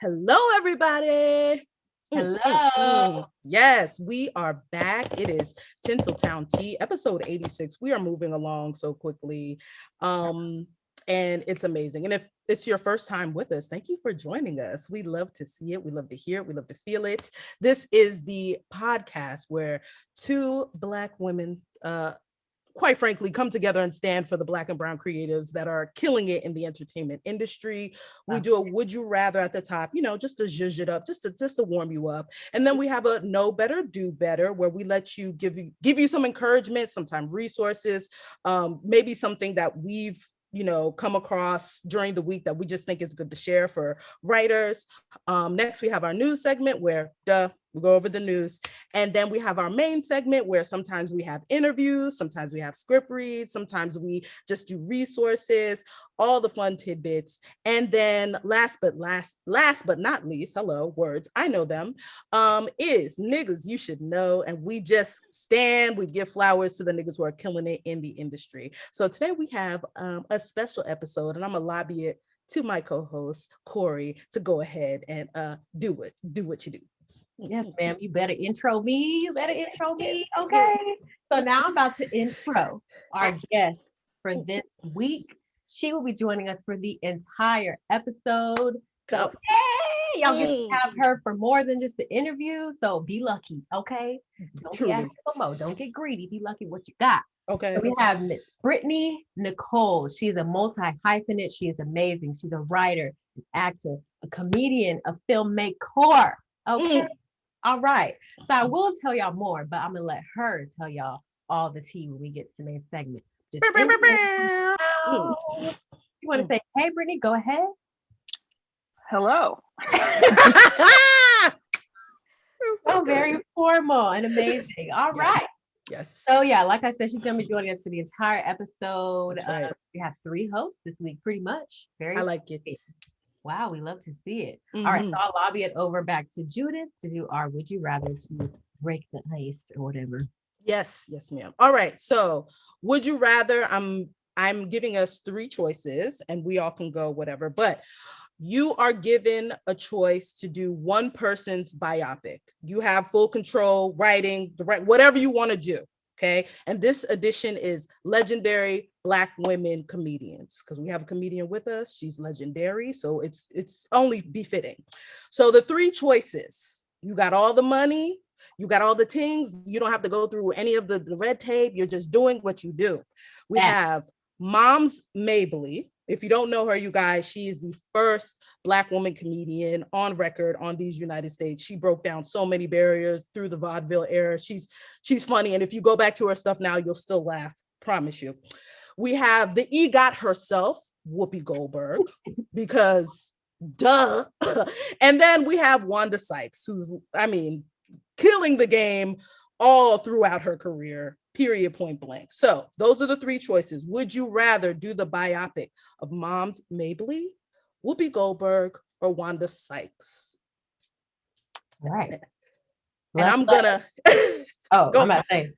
Hello, everybody. Hello. Yes, we are back. It is Tinsel Town Tea, episode 86. We are moving along so quickly. And it's amazing. And if it's your first time with us, thank you for joining us. We love to see it. We love to hear it. We love to feel it. This is the podcast where two Black women, quite frankly, come together and stand for the Black and brown creatives that are killing it in the entertainment industry. We do a would you rather at the top, just to zhuzh it up, just to warm you up. And then we have a know better, do better, where we let you give you some encouragement, sometimes resources, maybe something that we've come across during the week that we just think is good to share for writers. Next, we have our news segment where we go over the news. And then we have our main segment where sometimes we have interviews, sometimes we have script reads, sometimes we just do resources, all the fun tidbits. And then last but not least, hello, words, I know them, is niggas you should know. And we just we give flowers to the niggas who are killing it in the industry. So today we have a special episode, and I'm gonna lobby it to my co-host, Cory, to go ahead and do what you do. Yes, ma'am. You better intro me. Okay. So now I'm about to intro our guest for this week. She will be joining us for the entire episode. So, hey, y'all get to have her for more than just the interview. So be lucky, okay? Don't be asking for more. Don't get greedy. Be lucky what you got. Okay. So we have Brittani Nichols. She's a multi-hyphenate. She is amazing. She's a writer, an actor, a comedian, a filmmaker. Okay. All right. So I will tell y'all more, but I'm going to let her tell y'all all the tea when we get to the main segment. Just you want to say, hey, Brittani, go ahead. Hello. So very formal and amazing. All right. Yes. So yeah, like I said, she's going to be joining us for the entire episode. Right. We have 3 hosts this week, pretty much. I like it. Wow, we love to see it. All right, so I'll lobby it over back to Judith to do our would you rather to break the ice or whatever. Yes, ma'am. All right, so would you rather, I'm giving us 3 choices and we all can go whatever, but you are given a choice to do one person's biopic. You have full control, writing, whatever you want to do. Okay. And this edition is legendary Black women comedians, because we have a comedian with us. She's legendary. So it's only befitting. So the 3 choices: you got all the money, you got all the things, you don't have to go through any of the red tape. You're just doing what you do. We have Moms Mabley. If you don't know her, you guys, she is the first Black woman comedian on record on these United States. She broke down so many barriers through the vaudeville era. She's funny. And if you go back to her stuff now, you'll still laugh. Promise you. We have the EGOT herself, Whoopi Goldberg, because duh. And then we have Wanda Sykes, who's, killing the game all throughout her career. Period, point blank. So those are the 3 choices. Would you rather do the biopic of Moms Mabley, Whoopi Goldberg, or Wanda Sykes? All right. And I'm gonna I'm about to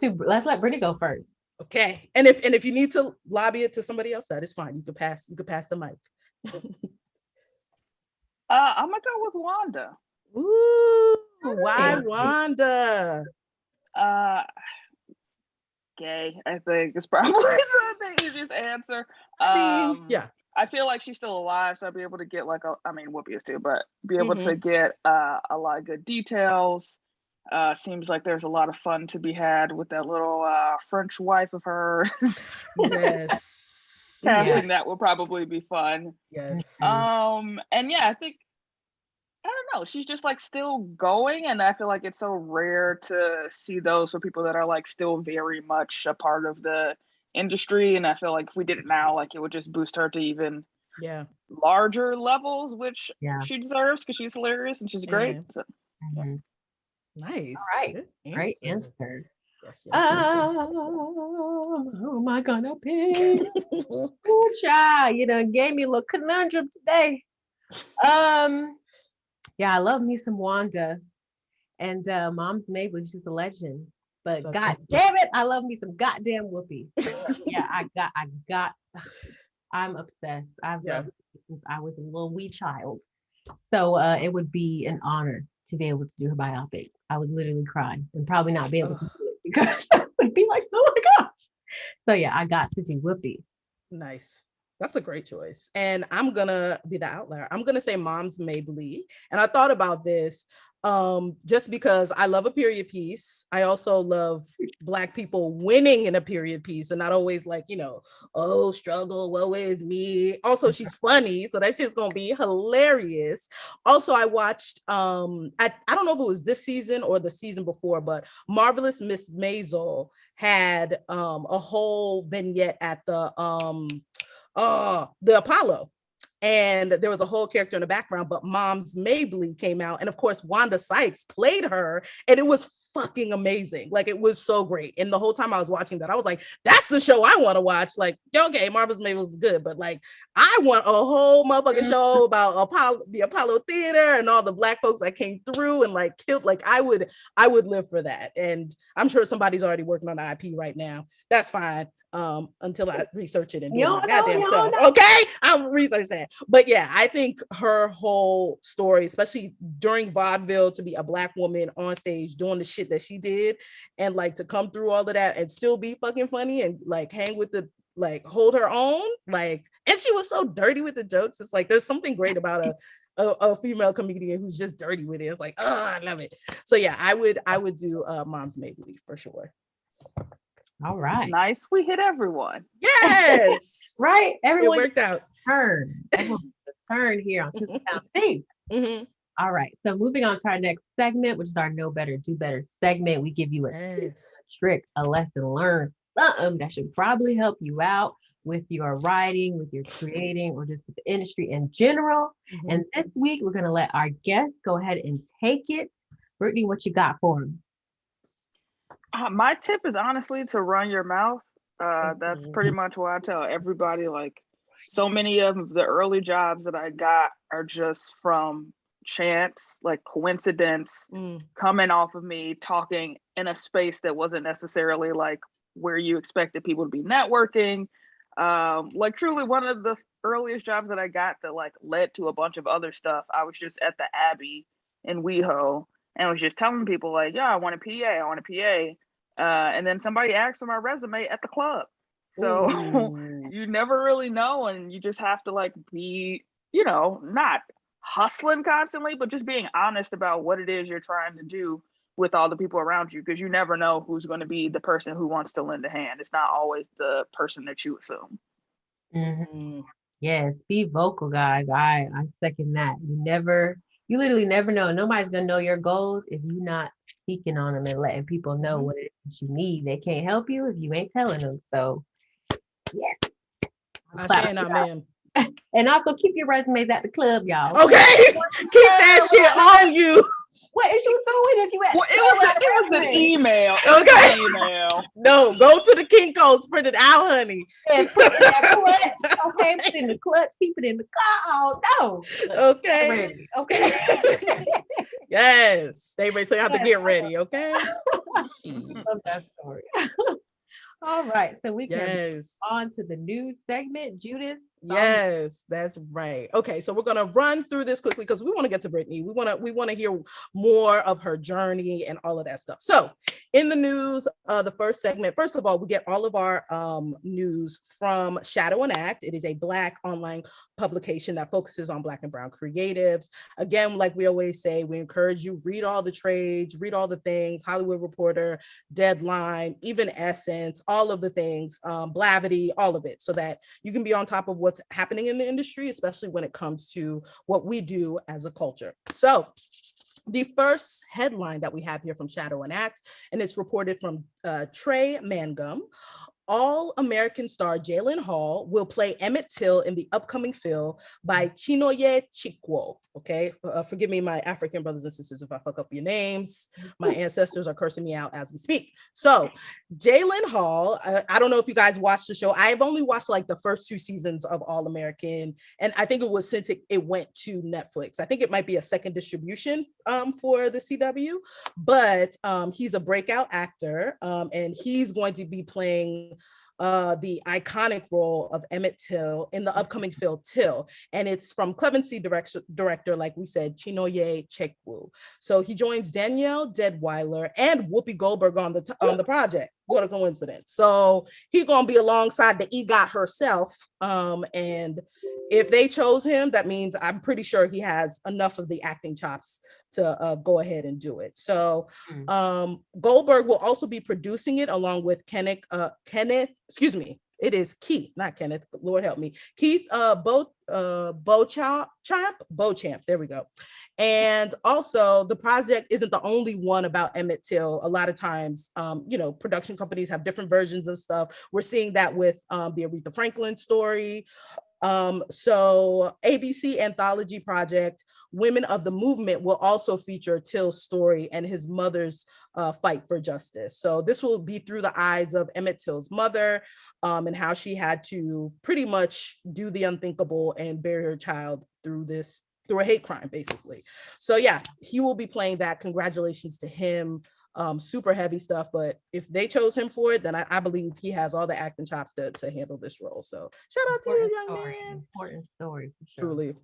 say, let's let Brittani go first. Okay. And if you need to lobby it to somebody else, that is fine. You could pass the mic. I'm gonna go with Wanda. Ooh, why Wanda? Gay, I think, is probably the easiest answer. I feel like she's still alive, so I'd be able to get Whoopi is too, but be able to get a lot of good details. Seems like there's a lot of fun to be had with that little French wife of hers. Yes. That would probably be fun. Yes. And yeah, I think, I don't know, she's just like still going, and I feel like it's so rare to see those for people that are like still very much a part of the industry, and I feel like if we did it now, like it would just boost her to even larger levels, which she deserves, because she's hilarious and she's great. So, nice. All right. Great answer. Yes. Who am I gonna pick? Ooh, child, you done gave me a little conundrum today. Yeah, I love me some Wanda, and Moms Mabley, she's a legend. But God damn it, I love me some goddamn Whoopi. Yeah, I'm obsessed. I've loved her since I was a little wee child. So it would be an honor to be able to do her biopic. I would literally cry and probably not be able to do it because I would be like, oh my gosh. So yeah, I got to do Whoopi. Nice. That's a great choice. And I'm gonna be the outlier. I'm gonna say Moms Made Lee. And I thought about this just because I love a period piece. I also love Black people winning in a period piece and not always like, oh, struggle, woe is me. Also, she's funny, so that shit's gonna be hilarious. Also, I watched I don't know if it was this season or the season before, but Marvelous Miss Maisel had a whole vignette at the Apollo. And there was a whole character in the background, but Moms Mabley came out. And of course, Wanda Sykes played her. And it was fucking amazing. Like, it was so great. And the whole time I was watching that, I was like, that's the show I want to watch. Like, okay, Marvelous Mabley is good, but like, I want a whole motherfucking show about the Apollo Theater and all the Black folks that came through and like killed. Like, I would live for that. And I'm sure somebody's already working on the IP right now. That's fine. Until I research it and do my goddamn self. Okay, I'll research that. But yeah, I think her whole story, especially during vaudeville, to be a Black woman on stage doing the shit that she did, and like to come through all of that and still be fucking funny and like hang with the like hold her own, like, and she was so dirty with the jokes. It's like there's something great about a female comedian who's just dirty with it. It's like, oh, I love it. So yeah, I would do Moms Made Lee for sure. All right. Nice. We hit everyone. Yes. Right. Everyone it worked out. Turn here on Tinsel Town Tea. Mm-hmm. All right. So moving on to our next segment, which is our Know Better, Do Better segment. We give you a tip, a trick, a lesson learned, something that should probably help you out with your writing, with your creating, or just with the industry in general. Mm-hmm. And this week, we're going to let our guests go ahead and take it. Brittany, what you got for them? My tip is honestly to run your mouth. That's pretty much what I tell everybody. Like, so many of the early jobs that I got are just from chance, like coincidence, coming off of me talking in a space that wasn't necessarily like where you expected people to be networking. Like truly one of the earliest jobs that I got that like led to a bunch of other stuff. I was just at the Abbey in WeHo. And I was just telling people like, yeah, I want a PA. And then somebody asked for my resume at the club. So you never really know. And you just have to like be, not hustling constantly, but just being honest about what it is you're trying to do with all the people around you. Because you never know who's going to be the person who wants to lend a hand. It's not always the person that you assume. Mm-hmm. Yes, be vocal, guys. I second that. You literally never know. Nobody's gonna know your goals if you're not speaking on them and letting people know what it is you need. They can't help you if you ain't telling them. So, yes. And also keep your resumes at the club, y'all. Okay, keep that shit on you. What is you doing if you at? Well, it was an email. Okay. Email. No, go to the Kinko's, print it out, honey. And put it in that clutch. Okay, put it in the clutch, keep it in the car. Oh, no. Okay. Okay. Yes. Stay ready. So you have to get ready, okay? Love that story. All right. So we can move on to the news segment. Judith. Yes, that's right. Okay, so we're gonna run through this quickly because we want to get to Brittany. We want to hear more of her journey and all of that stuff. So in the news, the first segment, first of all, we get all of our news from Shadow and Act. It is a Black online publication that focuses on Black and Brown creatives. Again, like we always say, we encourage you, read all the trades, read all the things, Hollywood Reporter, Deadline, even Essence, all of the things, Blavity, all of it, so that you can be on top of what's happening in the industry, especially when it comes to what we do as a culture. So the first headline that we have here from Shadow and Act, and it's reported from Trey Mangum. All-American star Jalen Hall will play Emmett Till in the upcoming film by Chinoye Chikwo. Okay, forgive me, my African brothers and sisters, if I fuck up your names. My ancestors are cursing me out as we speak. So Jalen Hall, I don't know if you guys watched the show. I've only watched like the first 2 seasons of All-American, and I think it was since it went to Netflix. I think it might be a second distribution for the CW, but he's a breakout actor, and he's going to be playing the iconic role of Emmett Till in the upcoming film Till. And it's from Clemency director, like we said, Chinoye Chekwu. So he joins Danielle Deadweiler and Whoopi Goldberg on the project. What a coincidence. So he's gonna be alongside the EGOT herself. And if they chose him, that means I'm pretty sure he has enough of the acting chops to go ahead and do it. So Goldberg will also be producing it along with Kenneth, it is Keith, not Kenneth, Lord help me, Keith Beauchamp, there we go. And also the project isn't the only one about Emmett Till. A lot of times, production companies have different versions of stuff. We're seeing that with the Aretha Franklin story. So ABC anthology project Women of the Movement will also feature Till's story and his mother's fight for justice. So this will be through the eyes of Emmett Till's mother, and how she had to pretty much do the unthinkable and bury her child through a hate crime, basically. So yeah, he will be playing that. Congratulations to him. Super heavy stuff, but if they chose him for it, then I believe he has all the acting chops to handle this role. So shout out to you, young man. Important story, for sure. Truly.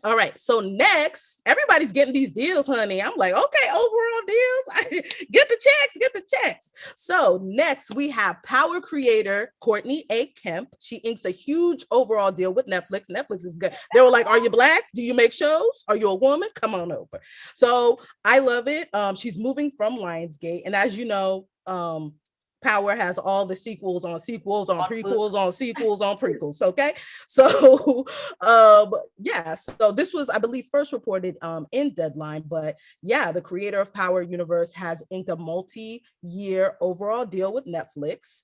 All right, so next, everybody's getting these deals, honey. I'm like, okay, overall deals. Get the checks. So next, we have Power creator Courtney A. Kemp. She inks a huge overall deal with Netflix. Netflix is good. They were like, are you Black? Do you make shows? Are you a woman? Come on over. So I love it. She's moving from Lionsgate. And as you know, Power has all the sequels on sequels on prequels on sequels on prequels. Okay. So so this was, I believe, first reported in Deadline, but yeah, the creator of Power Universe has inked a multi-year overall deal with Netflix.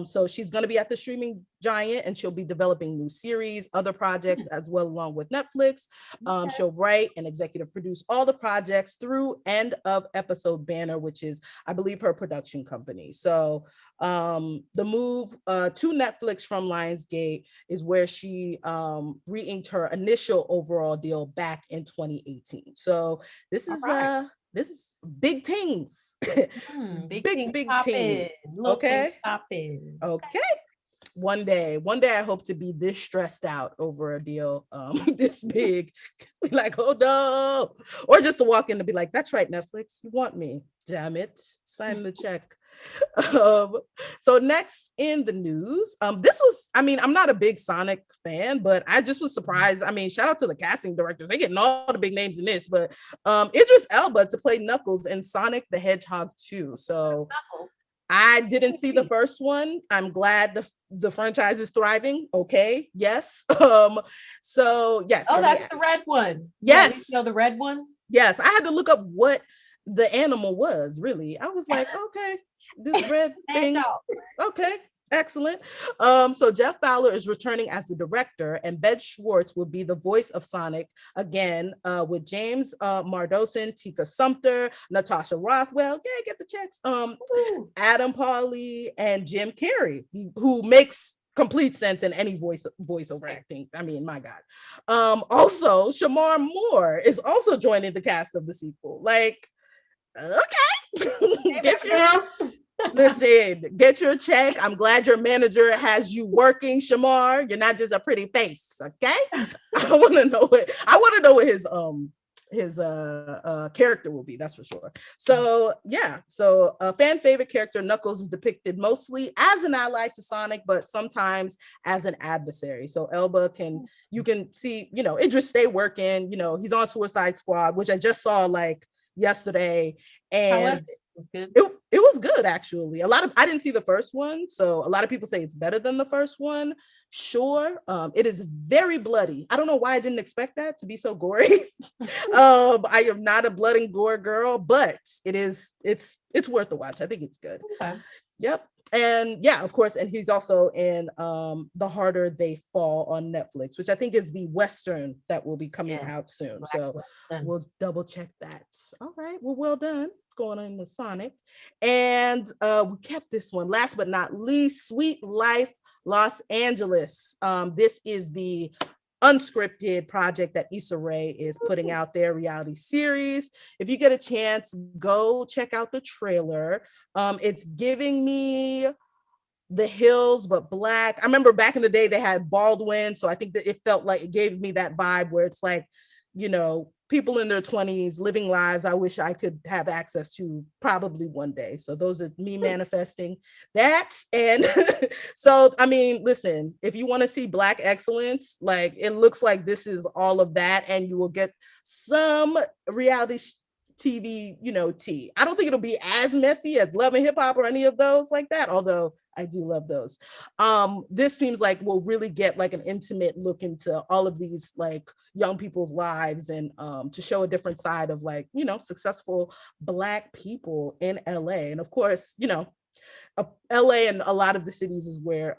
So she's going to be at the streaming giant and she'll be developing new series, other projects as well, along with Netflix. She'll write and executive produce all the projects through End of Episode Banner, which is, I believe, her production company. So the move to Netflix from Lionsgate is where she re-inked her initial overall deal back in 2018. So this is big things. Big things. Okay. Okay. One day I hope to be this stressed out over a deal this big. Be like, oh no. Or just to walk in and be like, that's right, Netflix, you want me, damn it, sign the check. So next in the news, this was, I'm not a big Sonic fan, but I just was surprised. Shout out to the casting directors, they getting all the big names in this, but Idris Elba to play Knuckles in Sonic the Hedgehog 2. So I didn't see the first one. I'm glad the franchise is thriving. Okay. Yes. So yes. Oh, that's the red one. Yes. You know the red one? Yes. I had to look up what the animal was, really. I was like, okay, this red thing. Okay. Excellent. So Jeff Fowler is returning as the director, and Ben Schwartz will be the voice of Sonic again, with James Mardosin, Tika Sumpter, Natasha Rothwell, get the checks, Adam Pauly, and Jim Carrey, who makes complete sense in any voiceover acting. My God. Also, Shamar Moore is also joining the cast of the sequel. Like, okay. Listen, get your check. I'm glad your manager has you working, Shamar. You're not just a pretty face, okay? I want to know what his character will be, that's for sure. So yeah, so a fan favorite character, Knuckles, is depicted mostly as an ally to Sonic, but sometimes as an adversary. So Elba you can see, Idris stay working, he's on Suicide Squad, which I just saw like yesterday, and it was good, actually. I didn't see the first one, so a lot of people say it's better than the first one. Sure. It is very bloody. I don't know why I didn't expect that to be so gory. I am not a blood and gore girl, but it's worth the watch. I think it's good. Okay. Yep. And yeah, of course, and he's also in The Harder They Fall on Netflix, which I think is the Western that will be coming out soon. So we'll double check that. All right. Well done. Going on the Sonic. And we kept this one, last but not least, Sweet Life Los Angeles. This is the unscripted project that Issa Rae is putting out, their reality series. If you get a chance, go check out the trailer. It's giving me the hills, but Black. I remember back in the day they had Baldwin. So I think that it felt like it gave me that vibe where it's like, you know, people in their 20s living lives I wish I could have access to probably one day. So those are me manifesting that. And so, I mean, listen, if you want to see Black excellence, like it looks like this is all of that, and you will get some reality TV, you know, tea. I don't think it'll be as messy as Love and Hip Hop or any of those like that, although I do love those. This seems like we'll really get like an intimate look into all of these like young people's lives, and to show a different side of like, you know, successful Black people in LA. And of course, you know, LA and a lot of the cities is where,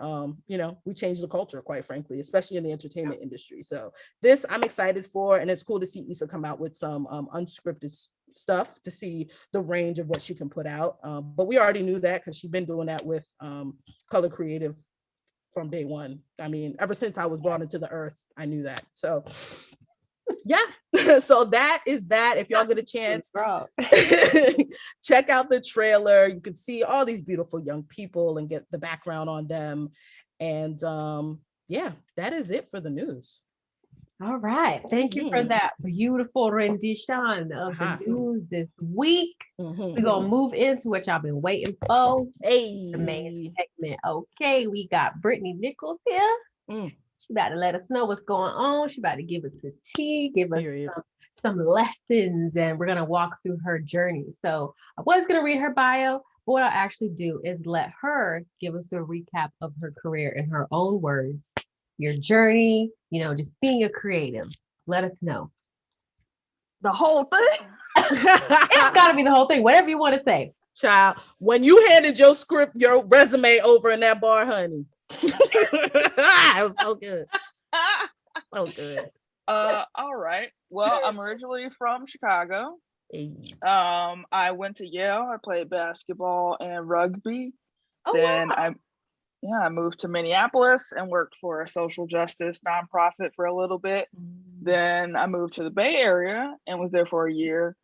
you know, we change the culture, quite frankly, especially in the entertainment industry. So this I'm excited for, and it's cool to see Issa come out with some unscripted stuff to see the range of what she can put out. But we already knew that because she's been doing that with Color Creative from day one. I mean, ever since I was brought into the earth, I knew that. So yeah, so that is that. If y'all get a chance, check out the trailer. You can see all these beautiful young people and get the background on them. And yeah, that is it for the news. All right. Thank you for that beautiful rendition of the news this week. We're going to move into what y'all been waiting for. Hey. The main segment. Okay, we got Brittani Nichols here. She about to let us know what's going on. She about to give us the tea, give us some lessons, and we're going to walk through her journey. So I was going to read her bio, but what I'll actually do is let her give us a recap of her career in her own words. Your journey, you know, just being a creative. Let us know. The whole thing? It's got to be the whole thing. Whatever you want to say. Child, when you handed your script, your resume over in that bar, honey. It was so good. So good. All right. Well, I'm originally from Chicago. I went to Yale. I played basketball and rugby. Then I moved to Minneapolis and worked for a social justice nonprofit for a little bit. Then I moved to the Bay Area and was there for a year,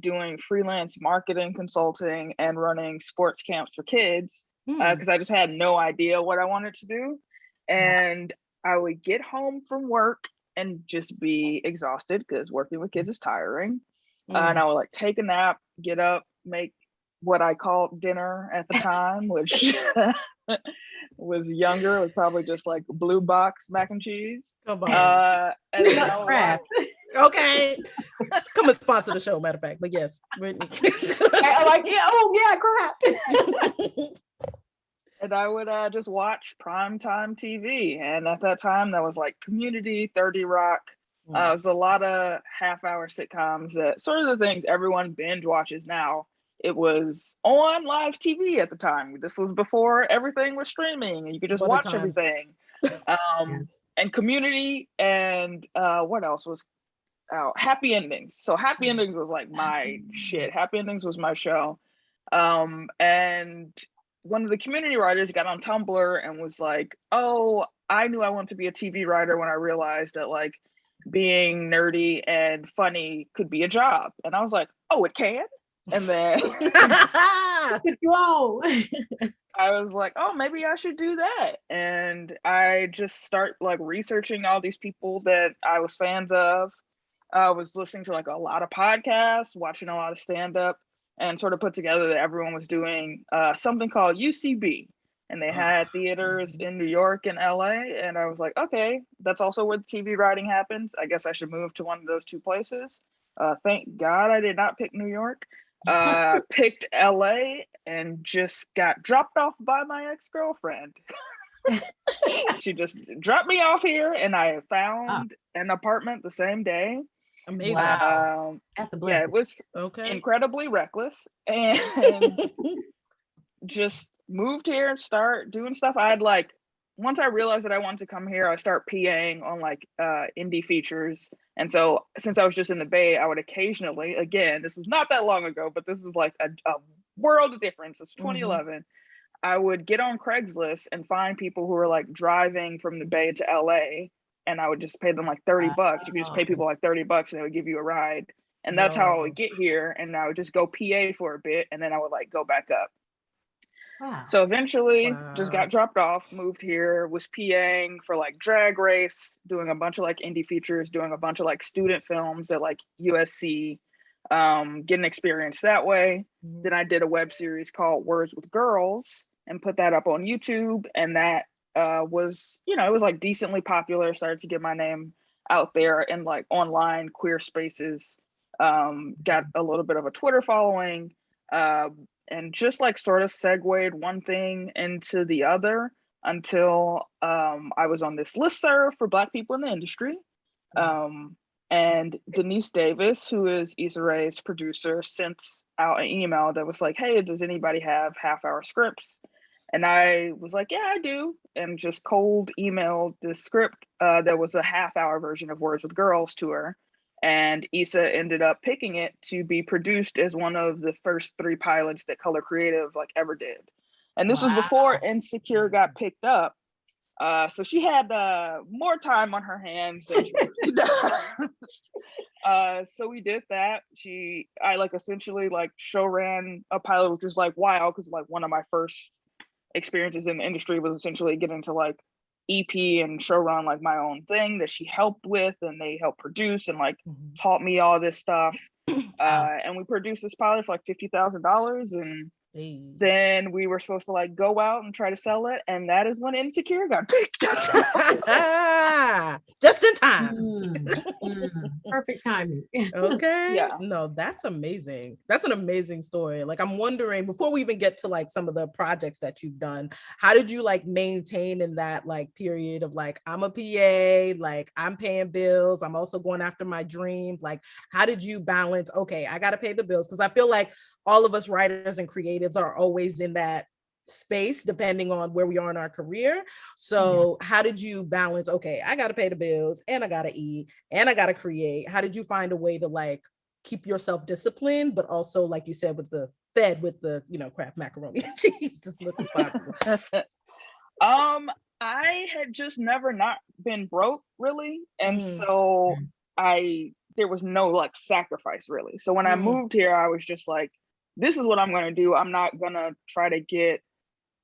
doing freelance marketing consulting and running sports camps for kids, because I just had no idea what I wanted to do. And I would get home from work and just be exhausted because working with kids is tiring. And I would like take a nap, get up, make what I called dinner at the time, which was younger. It was probably just like blue box mac and cheese. Come on. And then I crap. Okay. Come and sponsor the show, matter of fact. But yes, Brittany. I'm like, crap. And I would just watch primetime TV. And at that time, that was like Community, 30 Rock. It was a lot of half-hour sitcoms that sort of the things everyone binge watches now. It was on live TV at the time. This was before everything was streaming and you could just watch everything. And Community and what else was out? Happy Endings. So Happy Endings was like my shit. Happy Endings was my show. And one of the community writers got on Tumblr and was like, oh, I knew I wanted to be a TV writer when I realized that like being nerdy and funny could be a job. And I was like, oh, it can? And then I was like, oh, maybe I should do that. And I just start like researching all these people that I was fans of. I was listening to like a lot of podcasts, watching a lot of stand-up, and sort of put together that everyone was doing something called UCB. And they had theaters in New York and LA. And I was like, okay, that's also where the TV writing happens. I guess I should move to one of those two places. Thank God I did not pick New York. Picked LA and just got dropped off by my ex-girlfriend. She just dropped me off here and I found an apartment the same day. Amazing. Wow. That's a blessing. Yeah, it was incredibly reckless and just moved here and start doing stuff. I had like, once I realized that I wanted to come here, I start PAing on like indie features. And so since I was just in the Bay, I would occasionally, again, this was not that long ago, but this is like a world of difference. It's 2011. I would get on Craigslist and find people who were like driving from the Bay to LA, and I would just pay them like 30 bucks. You could just pay people like 30 bucks and they would give you a ride. And that's how I would get here. And I would just go PA for a bit and then I would like go back up. Wow. So eventually just Wow. got dropped off, moved here, was PAing for like Drag Race, doing a bunch of like indie features, doing a bunch of like student films at like USC, getting experience that way. Then I did a web series called Words with Girls and put that up on YouTube. And that was, you know, it was like decently popular, started to get my name out there in like online queer spaces, got a little bit of a Twitter following, and just like sort of segued one thing into the other until I was on this listserv for Black people in the industry. Nice. And Denise Davis, who is Issa Rae's producer, sent out an email that was like, hey, does anybody have half-hour scripts? And I was like, yeah, I do. And just cold emailed the script that was a half-hour version of Words with Girls to her. And Issa ended up picking it to be produced as one of the first 3 pilots that Color Creative like ever did. And this was before Insecure got picked up. So she had more time on her hands than she usually does. So we did that. I like essentially like show ran a pilot, which was like wild because like one of my first experiences in the industry was essentially getting to like EP and show run like my own thing that she helped with, and they helped produce and like taught me all this stuff. And we produced this pilot for like $50,000, and then we were supposed to like go out and try to sell it, and that is when Insecure got picked up. Just in time. Perfect timing. Okay. Yeah. No, that's amazing. That's an amazing story. Like, I'm wondering, before we even get to like some of the projects that you've done, how did you like maintain in that like period of like, I'm a PA, like I'm paying bills, I'm also going after my dream. Like, how did you balance, okay, I got to pay the bills? Because I feel like all of us writers and creatives are always in that space depending on where we are in our career. So how did you balance, okay, I got to pay the bills and I got to eat and I got to create? How did you find a way to like keep yourself disciplined, but also, like you said, with the fed with the, you know, Kraft macaroni and cheese as much as possible? I had just never not been broke really, and so there was no like sacrifice really. So when I moved here, I was just like, this is what I'm going to do. I'm not going to try to get,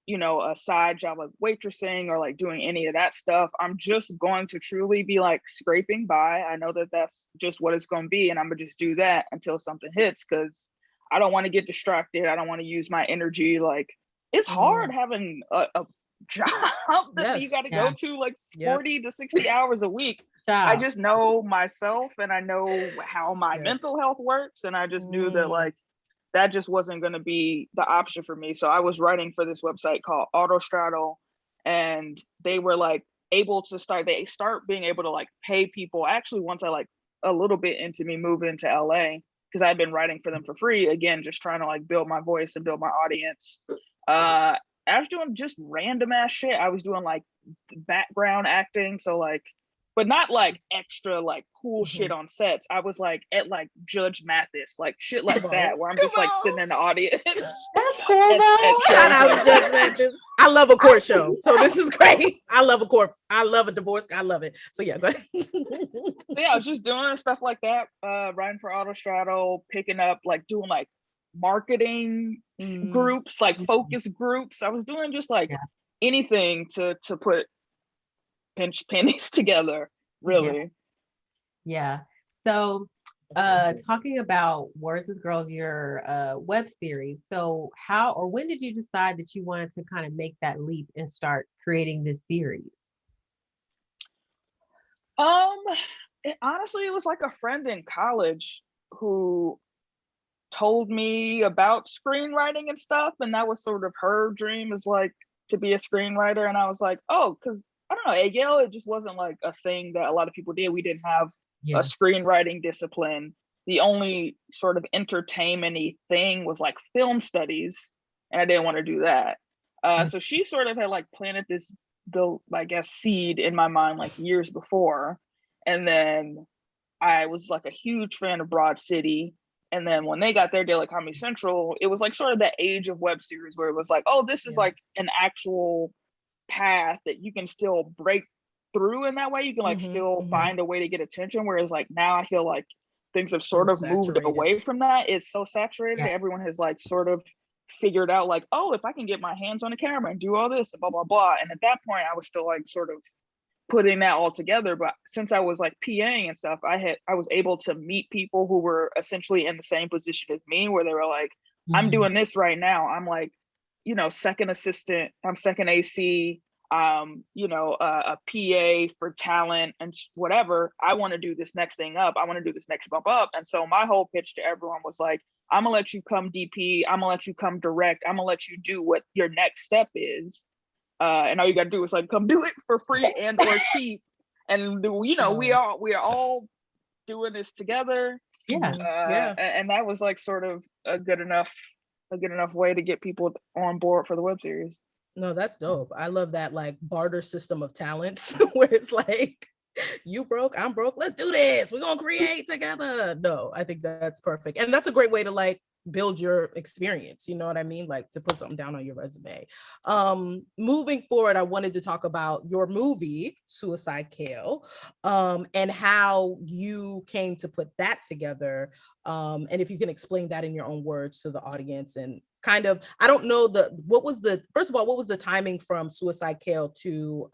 you know, a side job like waitressing or like doing any of that stuff. I'm just going to truly be like scraping by. I know that that's just what it's going to be, and I'm gonna just do that until something hits, because I don't want to get distracted. I don't want to use my energy. Like, it's hard having a job that you got to go to like 40 to 60 hours a week. I just know myself, and I know how my mental health works, and I just knew that like that just wasn't going to be the option for me. So I was writing for this website called Autostraddle, and they were like able to start being able to like pay people actually once I like a little bit into me moving to LA, because I'd been writing for them for free, again, just trying to like build my voice and build my audience. I was doing just random ass shit. I was doing like background acting, so like, but not like extra like cool shit on sets. I was like at like Judge Mathis, like shit like that, where I'm just like sitting in the audience. That's cool though. Shout out to Judge Mathis. I love a court show, so this is great. I love a court. I love a divorce. I love it. So yeah, go ahead. I was just doing stuff like that, writing for Autostraddle, picking up like doing like marketing groups, like focus groups. I was doing just like anything to put pinch pennies together, really. So talking about Words with Girls, your web series, so how or when did you decide that you wanted to kind of make that leap and start creating this series? Honestly, it was like a friend in college who told me about screenwriting and stuff, and that was sort of her dream, is like to be a screenwriter. And I was like, oh, because I don't know, at Yale, it just wasn't like a thing that a lot of people did. We didn't have a screenwriting discipline. The only sort of entertainment-y thing was like film studies, and I didn't want to do that. So she sort of had like planted this, I guess, seed in my mind like years before. And then I was like a huge fan of Broad City. And then when they got their deal at Comedy Central, it was like sort of that age of web series where it was like, oh, this is like an actual path that you can still break through in that way. You can like still find a way to get attention. Whereas like now I feel like things have sort of moved away from that. It's so saturated. Everyone has like sort of figured out like, oh, if I can get my hands on a camera and do all this, blah, blah, blah. And at that point I was still like sort of putting that all together. But since I was like PAing and stuff, I was able to meet people who were essentially in the same position as me, where they were like, I'm doing this right now. I'm like, you know, second assistant, I'm second AC, you know, a PA for talent and whatever. I want to do this next thing up. I want to do this next bump up. And so my whole pitch to everyone was like, I'm gonna let you come DP. I'm gonna let you come direct. I'm gonna let you do what your next step is. And all you gotta do is like come do it for free and or cheap. And you know, we are all doing this together. Yeah. And that was like sort of a good enough way to get people on board for the web series. No, that's dope. I love that like barter system of talents where it's like, you broke, I'm broke, let's do this, we're gonna create together. No, I think that's perfect. And that's a great way to like build your experience, you know what I mean, like to put something down on your resume. Moving forward, I wanted to talk about your movie Suicide Kale, and how you came to put that together, and if you can explain that in your own words to the audience. And kind of, I don't know, what was the timing from Suicide Kale to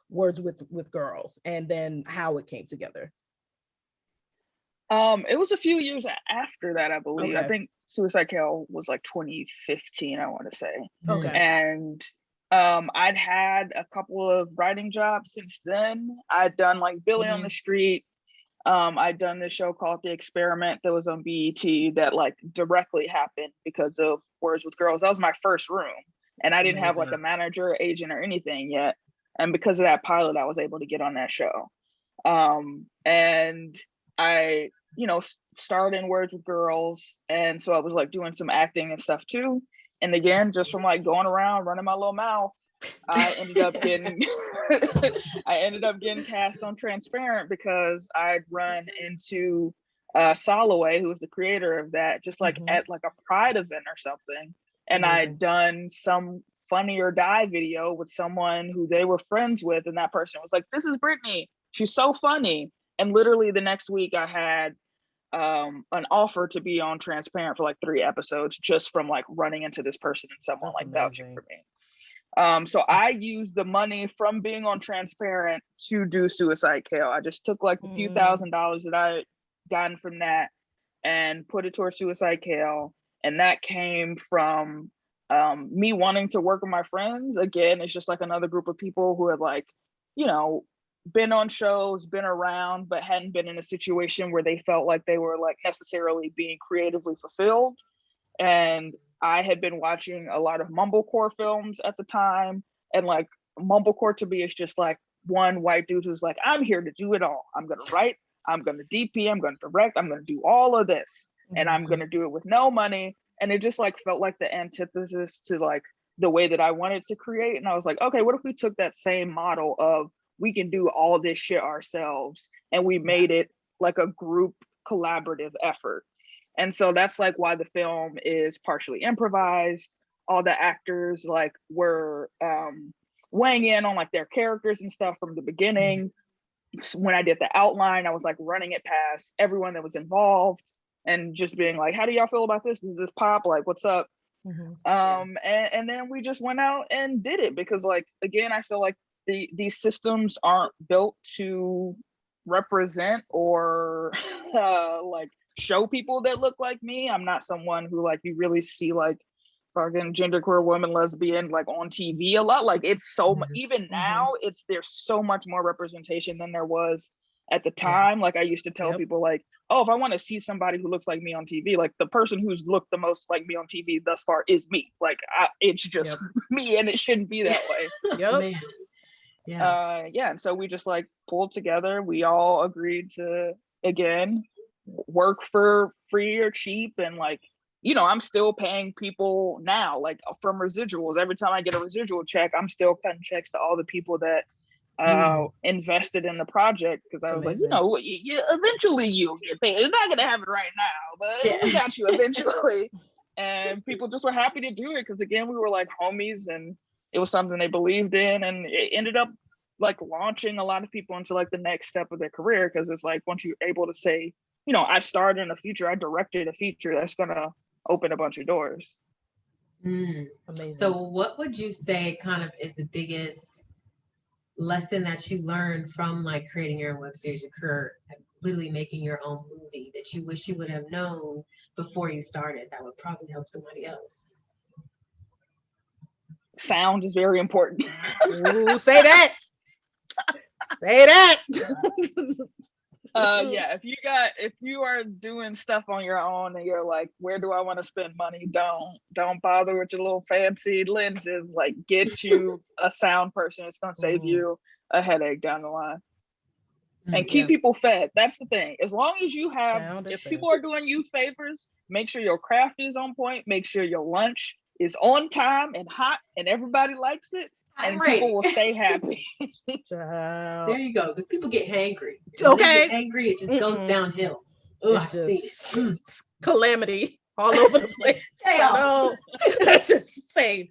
Words with Girls, and then how it came together? It was a few years after that, I believe. Okay. I think Suicide Kale was like 2015, I want to say. Okay. And I'd had a couple of writing jobs since then. I'd done like Billy on the Street. I'd done this show called The Experiment that was on BET that like directly happened because of Words with Girls. That was my first room, and I didn't have like a manager, agent, or anything yet. And because of that pilot, I was able to get on that show. And I, you know, started in Words with Girls. And so I was like doing some acting and stuff too. And again, just from like going around running my little mouth, I ended up getting cast on Transparent because I'd run into Soloway, who was the creator of that, just like at like a Pride event or something. And I'd done some Funny or Die video with someone who they were friends with, and that person was like, this is Brittany, she's so funny. And literally the next week I had an offer to be on Transparent for like 3 episodes just from like running into this person and someone like vouching for me. So I used the money from being on Transparent to do Suicide Kale. I just took like a few $1,000s that I gotten from that and put it towards Suicide Kale. And that came from me wanting to work with my friends. Again, it's just like another group of people who had like, you know, been on shows, been around, but hadn't been in a situation where they felt like they were like necessarily being creatively fulfilled. And I had been watching a lot of mumblecore films at the time, and like mumblecore to me is just like one white dude who's like, I'm here to do it all. I'm gonna write, I'm gonna DP, I'm gonna direct, I'm gonna do all of this, and I'm gonna do it with no money. And it just like felt like the antithesis to like the way that I wanted to create. And I was like, okay, what if we took that same model of we can do all this shit ourselves, and we made it like a group collaborative effort. And so that's like why the film is partially improvised. All the actors like were weighing in on like their characters and stuff from the beginning. When I did the outline, I was like running it past everyone that was involved and just being like, how do y'all feel about this? Does this pop? Like, what's up? And then we just went out and did it because like, again, I feel like these systems aren't built to represent or like show people that look like me. I'm not someone who like you really see like fucking genderqueer woman, lesbian like on TV a lot. Like it's so even now there's so much more representation than there was at the time. Like I used to tell people like, oh, if I want to see somebody who looks like me on TV, like the person who's looked the most like me on TV thus far is me. Like it's just me, and it shouldn't be that way. And so we just like pulled together. We all agreed to again work for free or cheap, and like, you know, I'm still paying people now like from residuals. Every time I get a residual check, I'm still cutting checks to all the people that invested in the project, because I was like, you know, eventually you'll get paid. It's not gonna happen right now, but we got you eventually. And people just were happy to do it because again, we were like homies, and it was something they believed in, and it ended up like launching a lot of people into like the next step of their career, because it's like once you're able to say, you know, I starred in a feature, I directed a feature, that's gonna open a bunch of doors. Amazing. So what would you say kind of is the biggest lesson that you learned from like creating your own web series, your career, literally making your own movie that you wish you would have known before you started that would probably help somebody else? Sound is very important. Ooh, say that. Say that. Yeah, if you are doing stuff on your own and you're like, where do I want to spend money? Don't bother with your little fancy lenses. Like, get you a sound person. It's gonna save you a headache down the line. And keep people fed. That's the thing. As long as you have, if people are doing you favors, make sure your craft is on point, make sure your lunch is on time and hot and everybody likes it, and people will stay happy. There you go. Because people get hangry. Okay. Angry, it just goes downhill. Oh, I see it. Calamity all over the place. No, that's just same.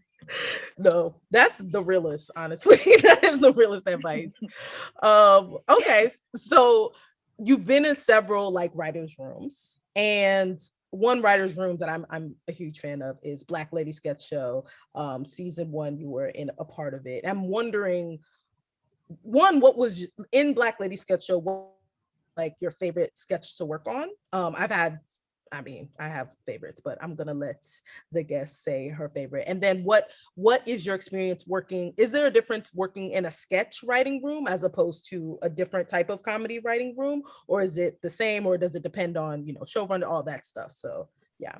No, that's the realest, honestly. That is the realest advice. Okay, so you've been in several like writers' rooms, and one writer's room that I'm a huge fan of is Black Lady Sketch Show. Season 1, you were in a part of it. I'm wondering, one, what was in Black Lady Sketch Show, what, like your favorite sketch to work on? I have favorites, but I'm gonna let the guest say her favorite. And then what is your experience working? Is there a difference working in a sketch writing room as opposed to a different type of comedy writing room? Or is it the same, or does it depend on, showrunner, all that stuff? So yeah.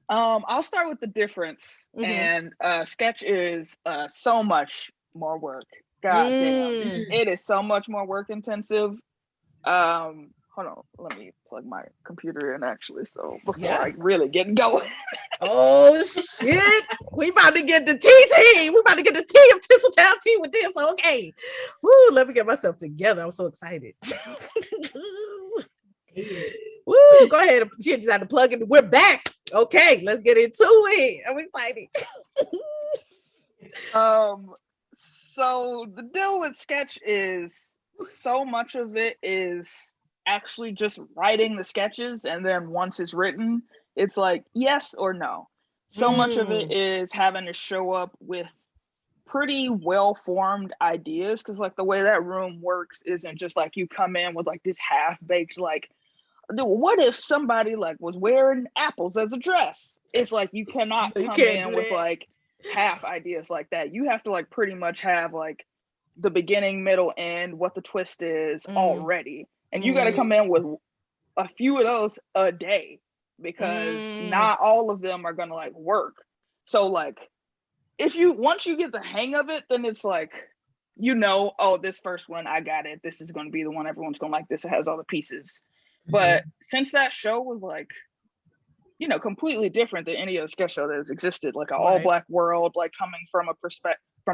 I'll start with the difference. And sketch is so much more work. God damn. It is so much more work intensive. Hold on, let me plug my computer in actually, so before I really get going. Oh shit, we about to get the tea. We about to get the tea of Tinsel Town Tea with this. Okay, woo, let me get myself together. I'm so excited. Woo, go ahead. She just had to plug it. We're back. Okay, let's get into it. I'm excited. So the deal with sketch is so much of it is actually just writing the sketches, and then once it's written, it's like yes or no. So much of it is having to show up with pretty well-formed ideas, because like the way that room works isn't just like you come in with like this half-baked like, what if somebody like was wearing apples as a dress? It's like you cannot come in with like half ideas like that. You have to like pretty much have like the beginning, middle, end, what the twist is already. And you got to come in with a few of those a day, because not all of them are going to like work. So like, once you get the hang of it, then it's like, oh, this first one, I got it. This is going to be the one everyone's going to like. This has all the pieces. But since that show was like, completely different than any other sketch show that has existed, like an all Black world, like coming from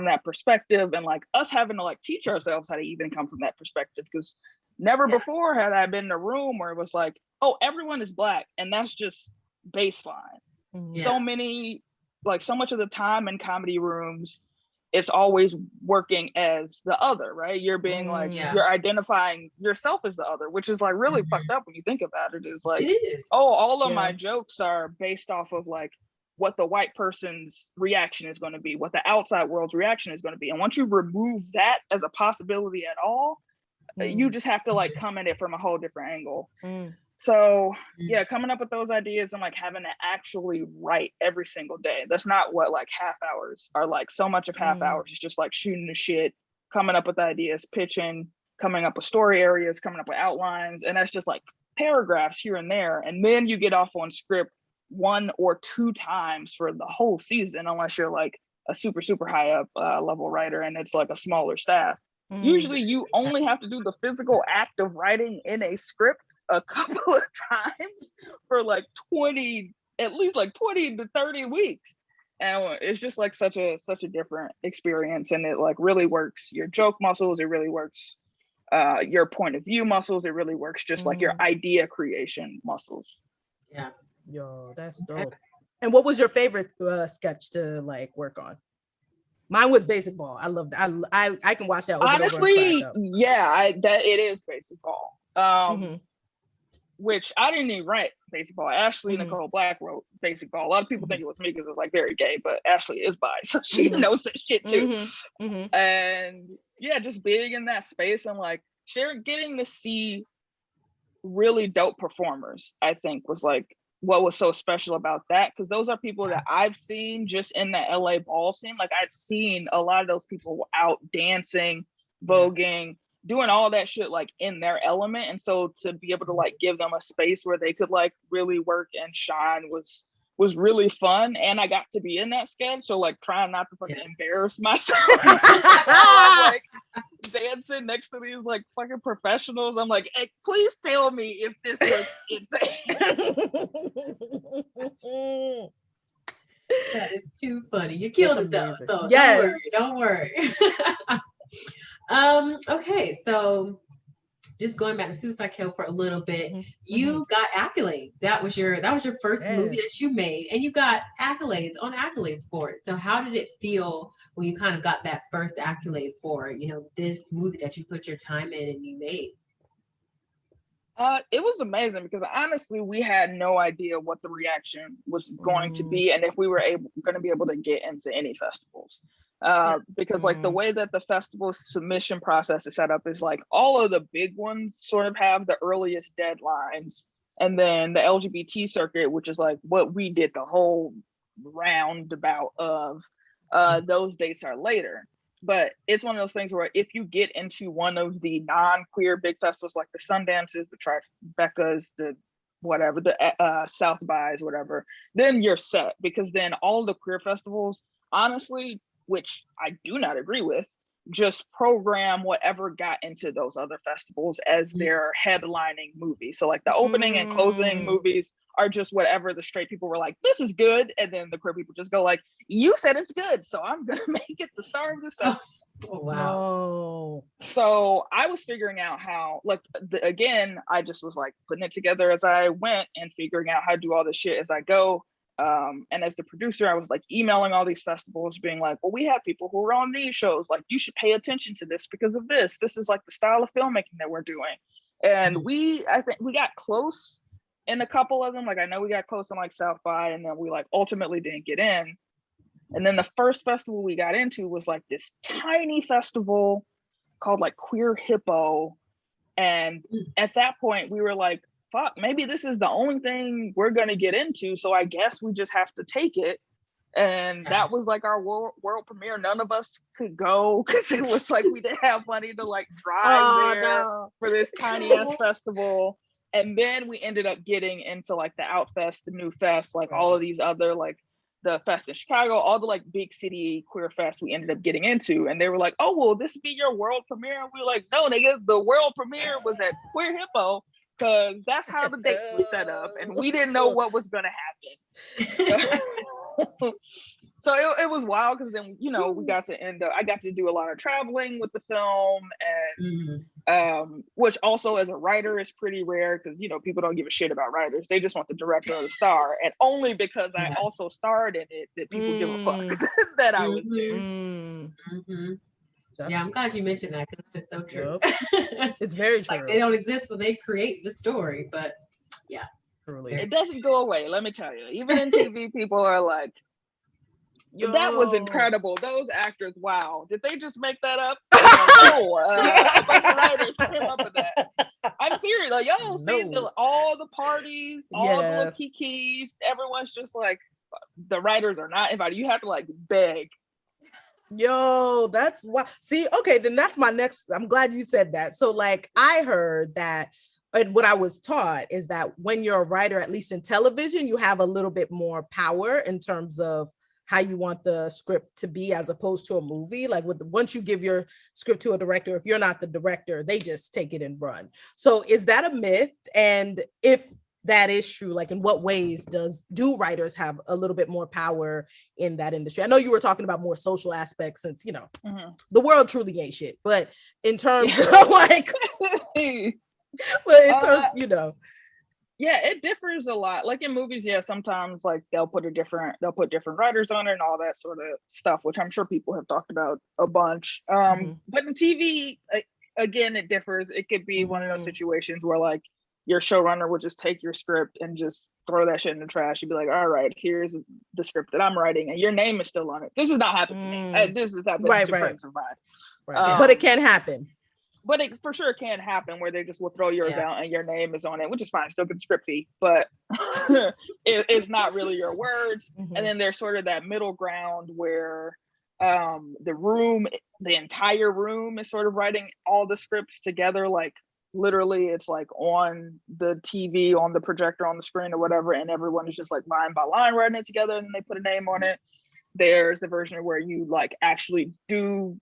that perspective, and like us having to like teach ourselves how to even come from that perspective, because never before had I been in a room where it was like, oh, everyone is Black, and that's just baseline. So much of the time in comedy rooms, it's always working as the other, right? You're being like, you're identifying yourself as the other, which is like really fucked up when you think about it. Is like, all of my jokes are based off of like what the white person's reaction is going to be, what the outside world's reaction is going to be. And once you remove that as a possibility at all, you just have to like come at it from a whole different angle. So coming up with those ideas and like having to actually write every single day. That's not what like half hours are like. So much of half hours is just like shooting the shit, coming up with ideas, pitching, coming up with story areas, coming up with outlines. And that's just like paragraphs here and there. And then you get off on script 1 or 2 times for the whole season, unless you're like a super, super high up level writer and it's like a smaller staff. Usually you only have to do the physical act of writing in a script a couple of times for like 20 to 30 weeks. And it's just like such a different experience. And it like really works your joke muscles. It really works your point of view muscles. It really works just like your idea creation muscles. Yeah. Yo, that's dope. And what was your favorite sketch to like work on? Mine was Basic Ball. I love that. I can watch that over honestly. And over and it is Basic Ball. which I didn't even write Basic Ball. Ashley Nicole Black wrote Basic Ball. A lot of people think it was me because it's like very gay, but Ashley is bi, so she knows that shit too. And yeah, just being in that space and like getting to see really dope performers, I think was like what was so special about that, because those are people that I've seen just in the LA ball scene. Like I've seen a lot of those people out dancing, voguing, doing all that shit like in their element. And so to be able to like give them a space where they could like really work and shine was really fun. And I got to be in that sketch, so like trying not to fucking embarrass myself. Like dancing next to these like fucking professionals. I'm like, hey, please tell me if this was insane. That is too funny. You killed it though. So don't worry. Okay, so just going back to Suicide Kill for a little bit, you got accolades. That was your first movie that you made, and you got accolades for it. So how did it feel when you kind of got that first accolade for, you know, this movie that you put your time in and you made? It was amazing, because honestly, we had no idea what the reaction was going to be, and if we were going to be able to get into any festivals. Because like the way that the festival submission process is set up is like all of the big ones sort of have the earliest deadlines, and then the LGBT circuit, which is like what we did the whole roundabout of, those dates are later. But it's one of those things where if you get into one of the non-queer big festivals, like the Sundances, the Trifecas, the whatever, the South Bys, whatever, then you're set, because then all the queer festivals, honestly, which I do not agree with, just program whatever got into those other festivals as their headlining movie. So like the opening and closing movies are just whatever the straight people were like, this is good. And then the queer people just go like, you said it's good, so I'm gonna make it the star of this festival. Oh, wow. No. So I was figuring out how, like, again, I just was like putting it together as I went and figuring out how to do all this shit as I go. And as the producer, I was like emailing all these festivals being like, well, we have people who are on these shows, like you should pay attention to this because of this. This is like the style of filmmaking that we're doing. And I think we got close in a couple of them. Like I know we got close in like South by, and then we like ultimately didn't get in. And then the first festival we got into was like this tiny festival called like Queer Hippo. And at that point we were like, fuck, maybe this is the only thing we're gonna get into, so I guess we just have to take it. And that was like our world premiere. None of us could go because it was like we didn't have money to like drive for this tiny ass festival. And then we ended up getting into like the Outfest, the New Fest, like all of these other, like the fest in Chicago, all the like big city queer fest we ended up getting into. And they were like, oh, well, this would be your world premiere. And we were like, no, nigga, the world premiere was at Queer Hippo, because that's how the dates were set up, and we didn't know what was going to happen. So it was wild, because then, you know, we got to I got to do a lot of traveling with the film, and which also as a writer is pretty rare, because, you know, people don't give a shit about writers. They just want the director or the star. And only because I also starred in it that people give a fuck that I was there. Yeah, I'm glad you mentioned that, because it's so true. Yep. It's very true. Like they don't exist when they create the story, but yeah. Truly. It doesn't go away, let me tell you. Even in TV, people are like, that was incredible. Those actors, wow. Did they just make that up? A bunch of writers came up with that. I'm serious. Like, y'all see all the parties, all the little kikis. Everyone's just like, the writers are not invited. You have to like beg. Yo, that's why. See, okay, then that's my next. I'm glad you said that. So, like, I heard that, and what I was taught is that when you're a writer, at least in television, you have a little bit more power in terms of how you want the script to be, as opposed to a movie. Like once you give your script to a director, if you're not the director, they just take it and run. So, is that a myth? And if that is true, like in what ways do writers have a little bit more power in that industry? I know you were talking about more social aspects, since, you know, the world truly ain't shit, but in terms of like, but in terms, you know. Yeah, it differs a lot. Like in movies, sometimes like they'll put different writers on it and all that sort of stuff, which I'm sure people have talked about a bunch. But in TV, again, it differs. It could be one of those situations where like your showrunner will just take your script and just throw that shit in the trash. You'd be like, all right, here's the script that I'm writing, and your name is still on it. This has not happened to me. This has happened to friends of mine. Right. But it can happen. But it for sure can happen where they just will throw yours out and your name is on it, which is fine. Still get the script fee, but it's not really your words. And then there's sort of that middle ground where the entire room is sort of writing all the scripts together. Like literally it's like on the TV, on the projector, on the screen or whatever. And everyone is just like line by line writing it together and they put a name on it. There's the version where you like actually do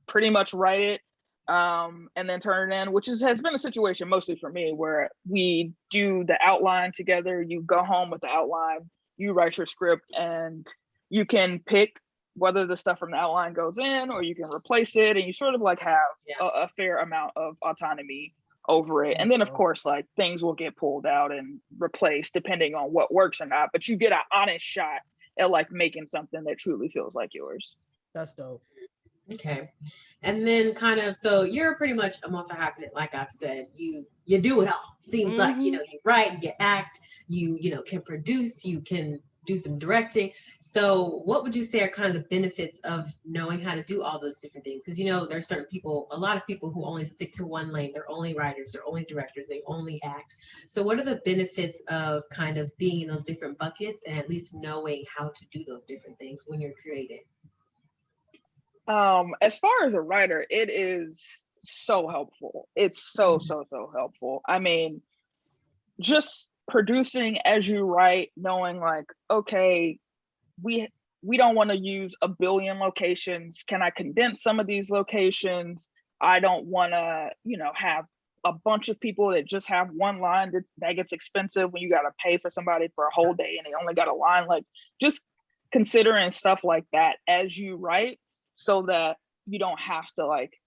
pretty much write it and then turn it in, which has been a situation mostly for me where we do the outline together. You go home with the outline, you write your script, and you can pick whether the stuff from the outline goes in or you can replace it, and you sort of like have a fair amount of autonomy over it. And then of course like things will get pulled out and replaced depending on what works or not, but you get an honest shot at like making something that truly feels like yours. That's dope. Okay. And then kind of, so you're pretty much a multi-hyphenate, like I've said, you do it all. Seems like, you write, you act, you can produce, you can do some directing. So what would you say are kind of the benefits of knowing how to do all those different things? Because, there's certain people, a lot of people who only stick to one lane. They're only writers, they're only directors, they only act. So what are the benefits of kind of being in those different buckets and at least knowing how to do those different things when you're creating? As far as a writer, it is so helpful. It's so helpful. I mean, just producing as you write, knowing like, okay, we don't want to use a billion locations. Can I condense some of these locations? I don't want to, have a bunch of people that just have one line. That gets expensive when you got to pay for somebody for a whole day and they only got a line. Like just considering stuff like that as you write, so that you don't have to like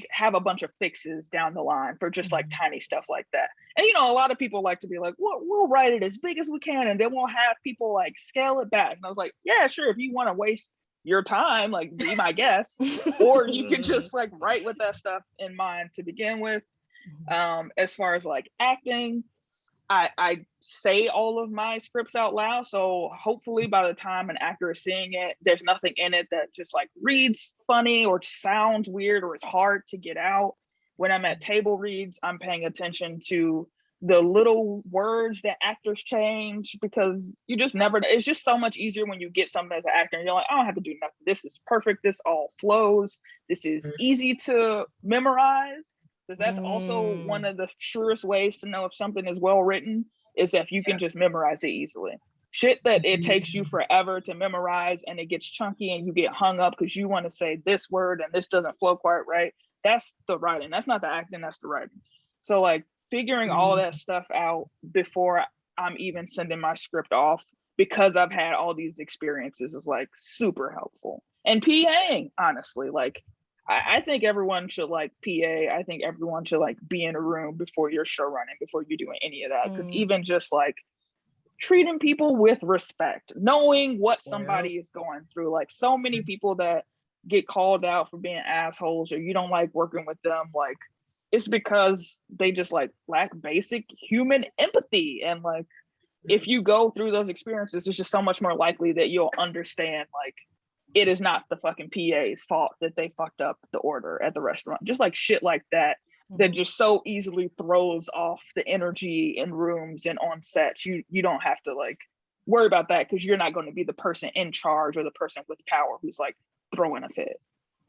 have a bunch of fixes down the line for just like tiny stuff like that. And a lot of people like to be like, well, we'll write it as big as we can and then we'll have people like scale it back. And I was like, yeah, sure, if you want to waste your time, like be my guest. Or you can just like write with that stuff in mind to begin with. As far as like acting, I say all of my scripts out loud. So hopefully by the time an actor is seeing it, there's nothing in it that just like reads funny or sounds weird or is hard to get out. When I'm at table reads, I'm paying attention to the little words that actors change because you just never, it's just so much easier when you get something as an actor and you're like, I don't have to do nothing. This is perfect. This all flows. This is easy to memorize. Because that's also one of the surest ways to know if something is well written is if you can just memorize it easily. Shit that it takes you forever to memorize and it gets chunky and you get hung up because you want to say this word and this doesn't flow quite right. That's the writing. That's not the acting, that's the writing. So like figuring all that stuff out before I'm even sending my script off because I've had all these experiences is like super helpful. And PAing, honestly, like I think everyone should like PA. I think everyone should like be in a room before you're show running, before you're doing any of that. Because even just like treating people with respect, knowing what somebody is going through, like so many people that get called out for being assholes or you don't like working with them, like it's because they just like lack basic human empathy. And like if you go through those experiences, it's just so much more likely that you'll understand like it is not the fucking PA's fault that they fucked up the order at the restaurant. Just like shit like that, that just so easily throws off the energy in rooms and on sets. You don't have to like worry about that because you're not going to be the person in charge or the person with power who's like throwing a fit.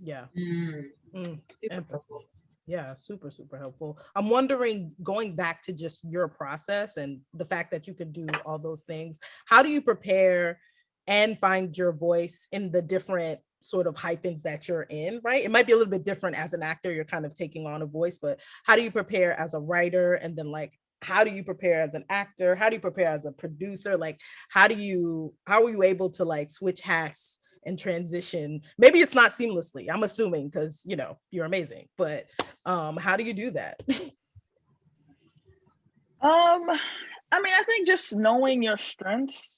Yeah. Super helpful. Yeah, super helpful. I'm wondering, going back to just your process and the fact that you could do all those things, how do you prepare and find your voice in the different sort of hyphens that you're in, right? It might be a little bit different as an actor, you're kind of taking on a voice, but how do you prepare as a writer? And then like, how do you prepare as an actor? How do you prepare as a producer? Like, how are you able to like switch hats and transition? Maybe it's not seamlessly, I'm assuming, because you're amazing, but how do you do that? I mean, I think just knowing your strengths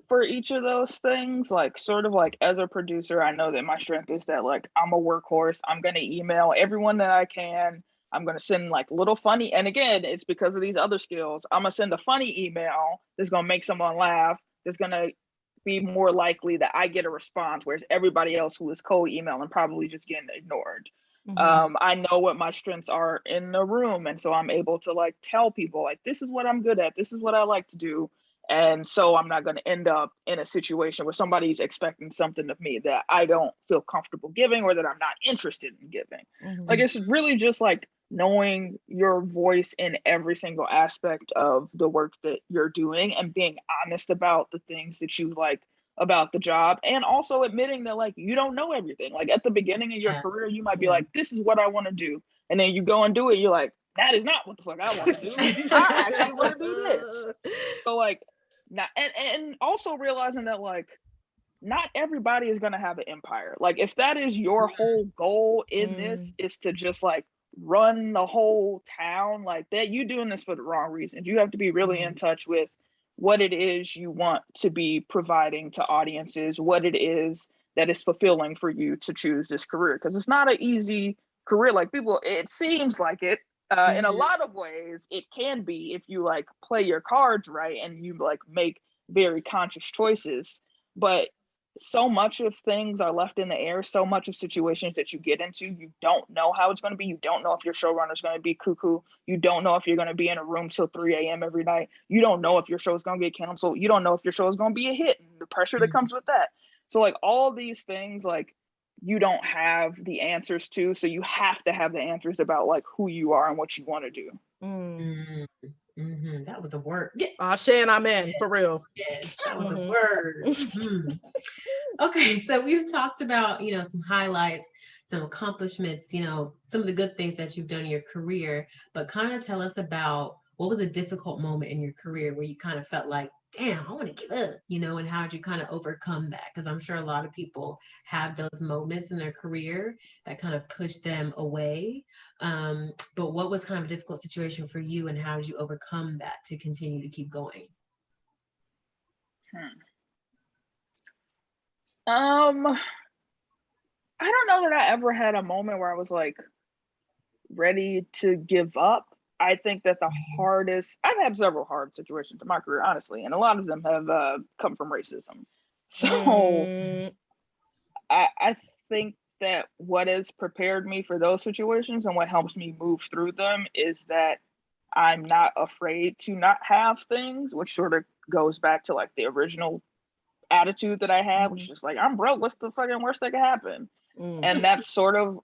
for each of those things, like sort of like as a producer, I know that my strength is that like I'm a workhorse. I'm going to email everyone that I can. I'm going to send like little funny, and again, it's because of these other skills. I'm going to send a funny email that's going to make someone laugh, that's going to be more likely that I get a response, whereas everybody else who is cold emailing probably just getting ignored. I know what my strengths are in the room, and so I'm able to like tell people like, this is what I'm good at, this is what I like to do. And so I'm not going to end up in a situation where somebody's expecting something of me that I don't feel comfortable giving, or that I'm not interested in giving. Like, it's really just like knowing your voice in every single aspect of the work that you're doing, and being honest about the things that you like about the job, and also admitting that like you don't know everything. Like at the beginning of your career, you might be like, this is what I want to do, and then you go and do it, you're like, that is not what the fuck I want to do. I actually want to do this. So like, not, and also realizing that like not everybody is going to have an empire. Like if that is your whole goal in this, is to just like run the whole town, like that, you doing this for the wrong reasons. You have to be really in touch with what it is you want to be providing to audiences, what it is that is fulfilling for you to choose this career. Because it's not an easy career. Like people, it seems like it. In a lot of ways, it can be if you like play your cards right and you like make very conscious choices. But so much of things are left in the air. So much of situations that you get into, you don't know how it's going to be. You don't know if your showrunner is going to be cuckoo. You don't know if you're going to be in a room till 3 a.m. every night. You don't know if your show is going to get canceled. You don't know if your show is going to be a hit, and the pressure that comes with that. So like all these things, like you don't have the answers to, so you have to have the answers about like who you are and what you want to do. That was a word. Shan, I'm in, for real. Yes, that was a word. Okay, so we've talked about, you know, some highlights, some accomplishments, you know, some of the good things that you've done in your career, but kind of tell us about what was a difficult moment in your career where you kind of felt like, damn, I want to give up, you know, and how did you kind of overcome that? Because I'm sure a lot of people have those moments in their career that kind of push them away. But what was kind of a difficult situation for you, and how did you overcome that to continue to keep going? I don't know that I ever had a moment where I was like ready to give up. I think that the hardest, I've had several hard situations in my career, honestly, and a lot of them have come from racism. So I think that what has prepared me for those situations and what helps me move through them is that I'm not afraid to not have things, which sort of goes back to like the original attitude that I had, which is just like, I'm broke, what's the fucking worst that could happen? And that's sort of,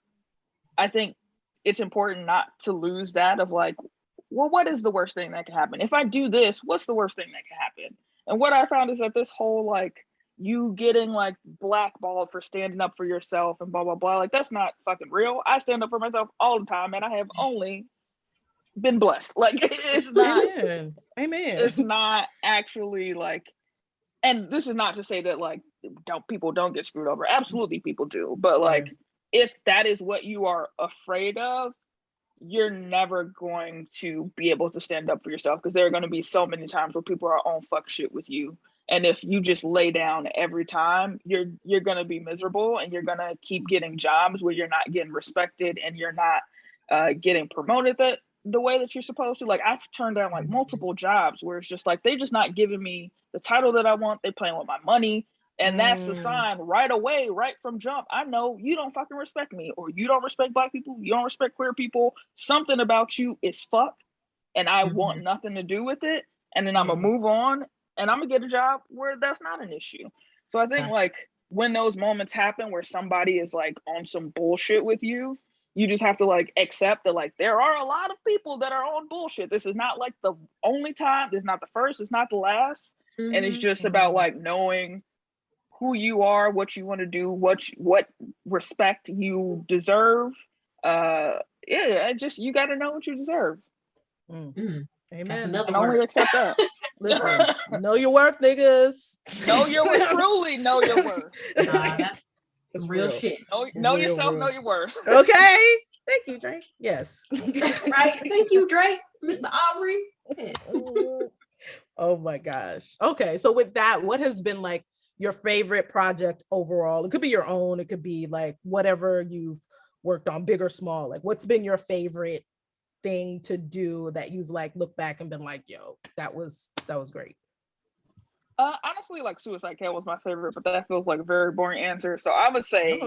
I think it's important not to lose that of like, well, what is the worst thing that could happen? If I do this, what's the worst thing that could happen? And what I found is that this whole like you getting like blackballed for standing up for yourself and blah blah blah, like that's not fucking real. I stand up for myself all the time, and I have only been blessed. Like it's not Amen. It's not actually like, and this is not to say that like people don't get screwed over. Absolutely people do. But like if that is what you are afraid of, you're never going to be able to stand up for yourself, because there are going to be so many times where people are on fuck shit with you. And if you just lay down every time, you're going to be miserable, and you're going to keep getting jobs where you're not getting respected and you're not getting promoted the way that you're supposed to. Like I've turned down like multiple jobs where it's just like, they're just not giving me the title that I want. They're playing with my money. And that's the sign right away, right from jump. I know you don't fucking respect me, or you don't respect Black people. You don't respect queer people. Something about you is fuck, and I want nothing to do with it. And then I'm gonna move on, and I'm gonna get a job where that's not an issue. So I think like when those moments happen where somebody is like on some bullshit with you, you just have to like accept that like there are a lot of people that are on bullshit. This is not like the only time. This is not the first. It's not the last. And it's just about like knowing who you are, what you want to do, what respect you deserve. You got to know what you deserve. Amen. And only accept that. Listen, know your worth, niggas. Truly know your worth. That's real shit. Know yourself, know your worth. Okay. Thank you, Drake. Yes. Right. Thank you, Drake. Mr. Aubrey. Oh my gosh. Okay. So with that, what has been like your favorite project overall? It could be your own. It could be like whatever you've worked on, big or small. Like what's been your favorite thing to do that you've like looked back and been like, yo, that was great? Honestly, like Suicide Cat was my favorite, but that feels like a very boring answer. So I would say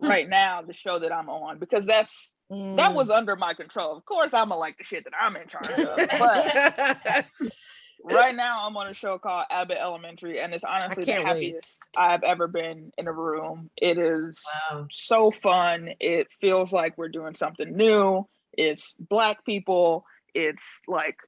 right now the show that I'm on, because that was under my control. Of course, I'm gonna like the shit that I'm in charge of, but right now I'm on a show called Abbott Elementary, and it's honestly the happiest I've ever been in a room. It is so fun. It feels like we're doing something new. It's Black people. It's like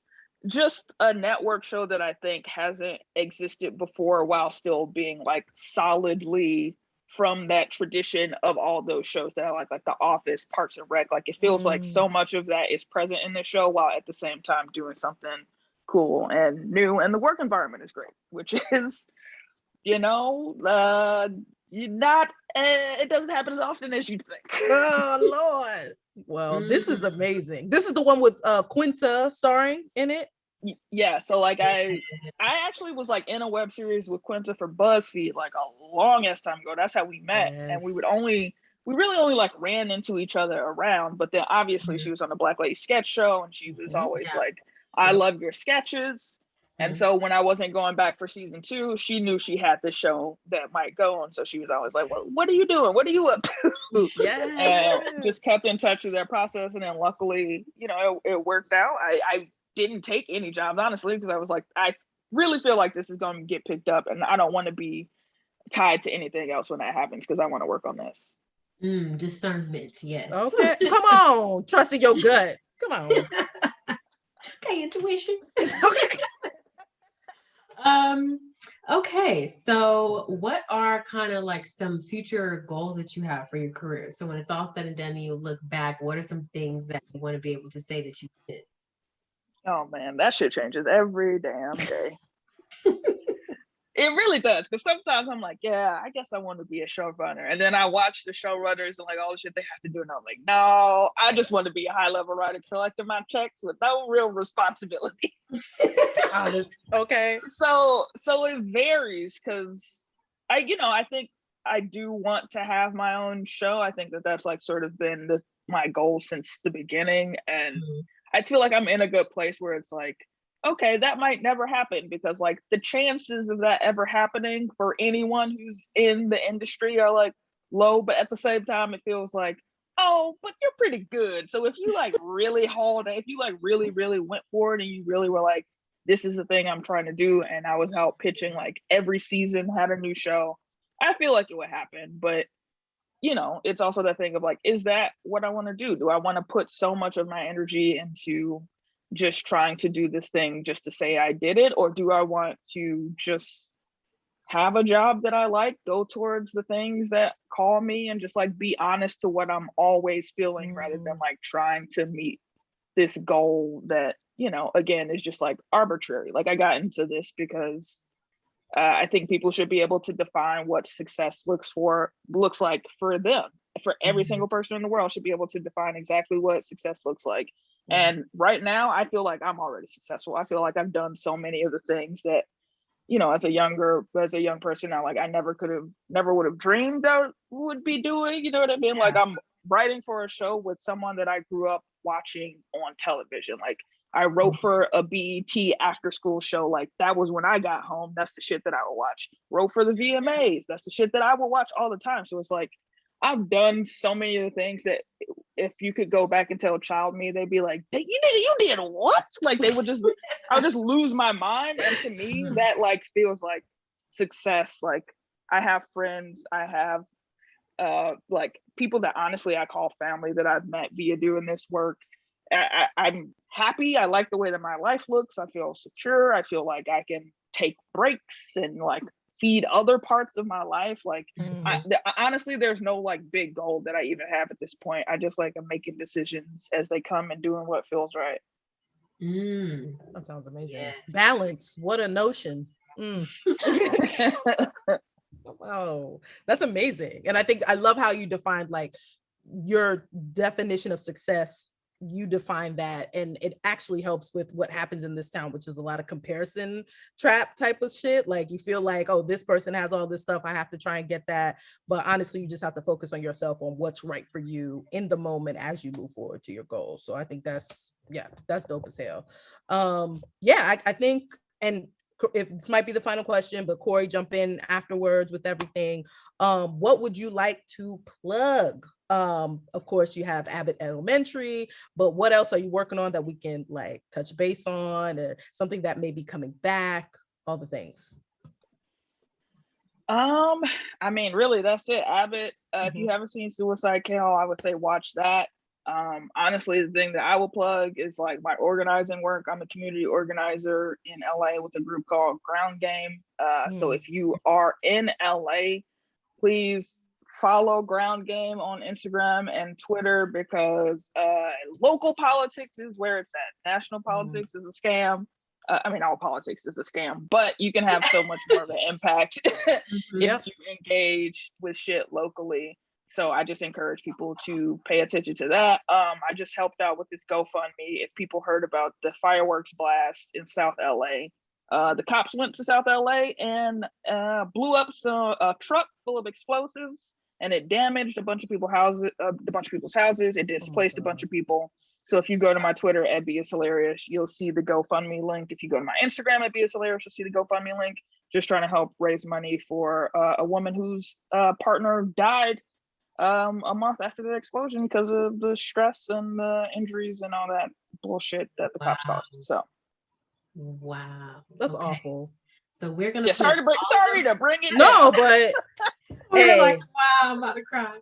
just a network show that I think hasn't existed before, while still being like solidly from that tradition of all those shows that I like The Office, Parks and Rec. Like, it feels like so much of that is present in the show, while at the same time doing something cool and new. And the work environment is great, which is, it doesn't happen as often as you'd think. Oh Lord. Well, this is amazing. This is the one with Quinta starring in it. Yeah, so like I actually was like in a web series with Quinta for BuzzFeed like a long ass time ago. That's how we met. Yes. And we really only like ran into each other around, but then obviously she was on the Black Lady sketch show, and she was always like, I love your sketches. And so when I wasn't going back for season 2, she knew she had this show that might go on. So she was always like, well, what are you doing? What are you up to? And just kept in touch with that process. And then luckily, it worked out. I didn't take any jobs, honestly, because I was like, I really feel like this is going to get picked up, and I don't want to be tied to anything else when that happens, because I want to work on this. Discernment, yes. Okay, come on, trusting your gut. Come on. Okay, intuition. Okay, so what are kind of like some future goals that you have for your career? So when it's all said and done and you look back, what are some things that you want to be able to say that you did? Oh man, that shit changes every damn day. It really does, because sometimes I'm like, yeah, I guess I want to be a showrunner, and then I watch the showrunners and like all the shit they have to do, and I'm like, no, I just want to be a high-level writer collecting my checks with no real responsibility. Okay. So it varies, because I think I do want to have my own show. I think that's like sort of been my goal since the beginning, and I feel like I'm in a good place where it's like, okay, that might never happen, because like the chances of that ever happening for anyone who's in the industry are like low, but at the same time it feels like, oh, but you're pretty good. So if you like really if you like really, really went for it, and you really were like, this is the thing I'm trying to do, and I was out pitching like every season, had a new show, I feel like it would happen. But it's also that thing of like, is that what I want to do? Do I want to put so much of my energy into just trying to do this thing just to say I did it? Or do I want to just have a job that I like, go towards the things that call me, and just like be honest to what I'm always feeling, rather than like trying to meet this goal that, again, is just like arbitrary. Like, I got into this because I think people should be able to define what success looks like for them. For every single person in the world should be able to define exactly what success looks like. And right now, I feel like I'm already successful. I feel like I've done so many of the things that, as a young person, I never would have dreamed I would be doing. You know what I mean? Yeah. Like, I'm writing for a show with someone that I grew up watching on television. Like, I wrote for a BET after school show. Like, that was when I got home. That's the shit that I would watch. Wrote for the VMAs. That's the shit that I would watch all the time. So it's like, I've done so many of the things that if you could go back and tell child me, they'd be like, you did what? Like, I would just lose my mind. And to me, that like feels like success. Like, I have friends, I have like people that honestly I call family that I've met via doing this work. I'm happy. I like the way that my life looks. I feel secure. I feel like I can take breaks and like feed other parts of my life. Like, honestly, there's no like big goal that I even have at this point. I just like am making decisions as they come and doing what feels right. That sounds amazing. Yes. Balance. What a notion. Oh, that's amazing. And I think I love how you defined like your definition of success. You define that, and it actually helps with what happens in this town, which is a lot of comparison trap type of shit. Like, you feel like, oh, this person has all this stuff, I have to try and get that. But honestly, you just have to focus on yourself, on what's right for you in the moment as you move forward to your goals. So I think that's Yeah, that's dope as hell. Yeah, I think, and if this might be the final question, but Cory, jump in afterwards with everything. What would you like to plug? Of course, you have Abbott Elementary, but what else are you working on that we can like touch base on, or something that may be coming back? All the things. I mean, really, that's it. Abbott. If you haven't seen Suicide Kill, I would say watch that. Honestly, the thing that I will plug is like my organizing work. I'm a community organizer in LA with a group called Ground Game. So if you are in LA, please follow Ground Game on Instagram and Twitter, because local politics is where it's at. National politics is a scam. I mean, all politics is a scam, but you can have so much more of an impact if you engage with shit locally. So I just encourage people to pay attention to that. I just helped out with this GoFundMe. If people heard about the fireworks blast in South LA, the cops went to South LA and blew up a truck full of explosives, and it damaged a bunch of people's houses. It displaced a bunch of people. So if you go to my Twitter at @BSHilarious, you'll see the GoFundMe link. If you go to my Instagram at @BSHilarious, you'll see the GoFundMe link. Just trying to help raise money for a woman whose partner died a month after the explosion because of the stress and the injuries and all that bullshit that the cops caused. So, wow, that's awful. So we're gonna. Sorry to bring it. No, but we're like, wow, I'm about to cry.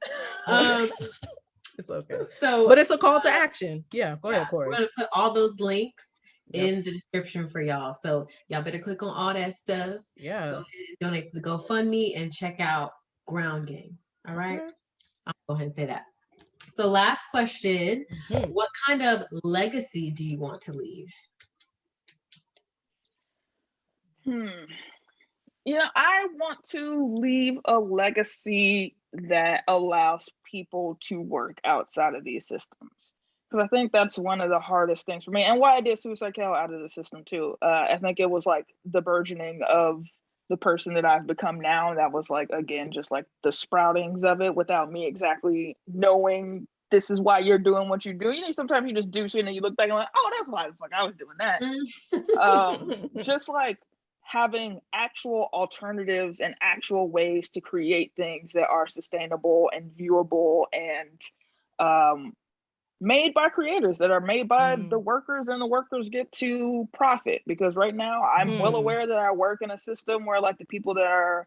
It's okay. So, but it's a call to action. Yeah, go ahead, Cory. We're gonna put all those links in the description for y'all. So y'all better click on all that stuff. Yeah. Go ahead and donate to the GoFundMe and check out Ground Game. All right. I'll go ahead and say that. So last question, what kind of legacy do you want to leave? I want to leave a legacy that allows people to work outside of these systems. Because I think that's one of the hardest things for me, and why I did Suicide Kill out of the system too. I think it was like the burgeoning of the person that I've become now. That was like, again, just like the sproutings of it without me exactly knowing this is why you're doing what you do. You know, sometimes you just do shit and you look back and like, oh, that's why the fuck I was doing that. Just like having actual alternatives and actual ways to create things that are sustainable and viewable and made by creators, that are made by the workers, and the workers get to profit. Because right now I'm well aware that I work in a system where like the people that are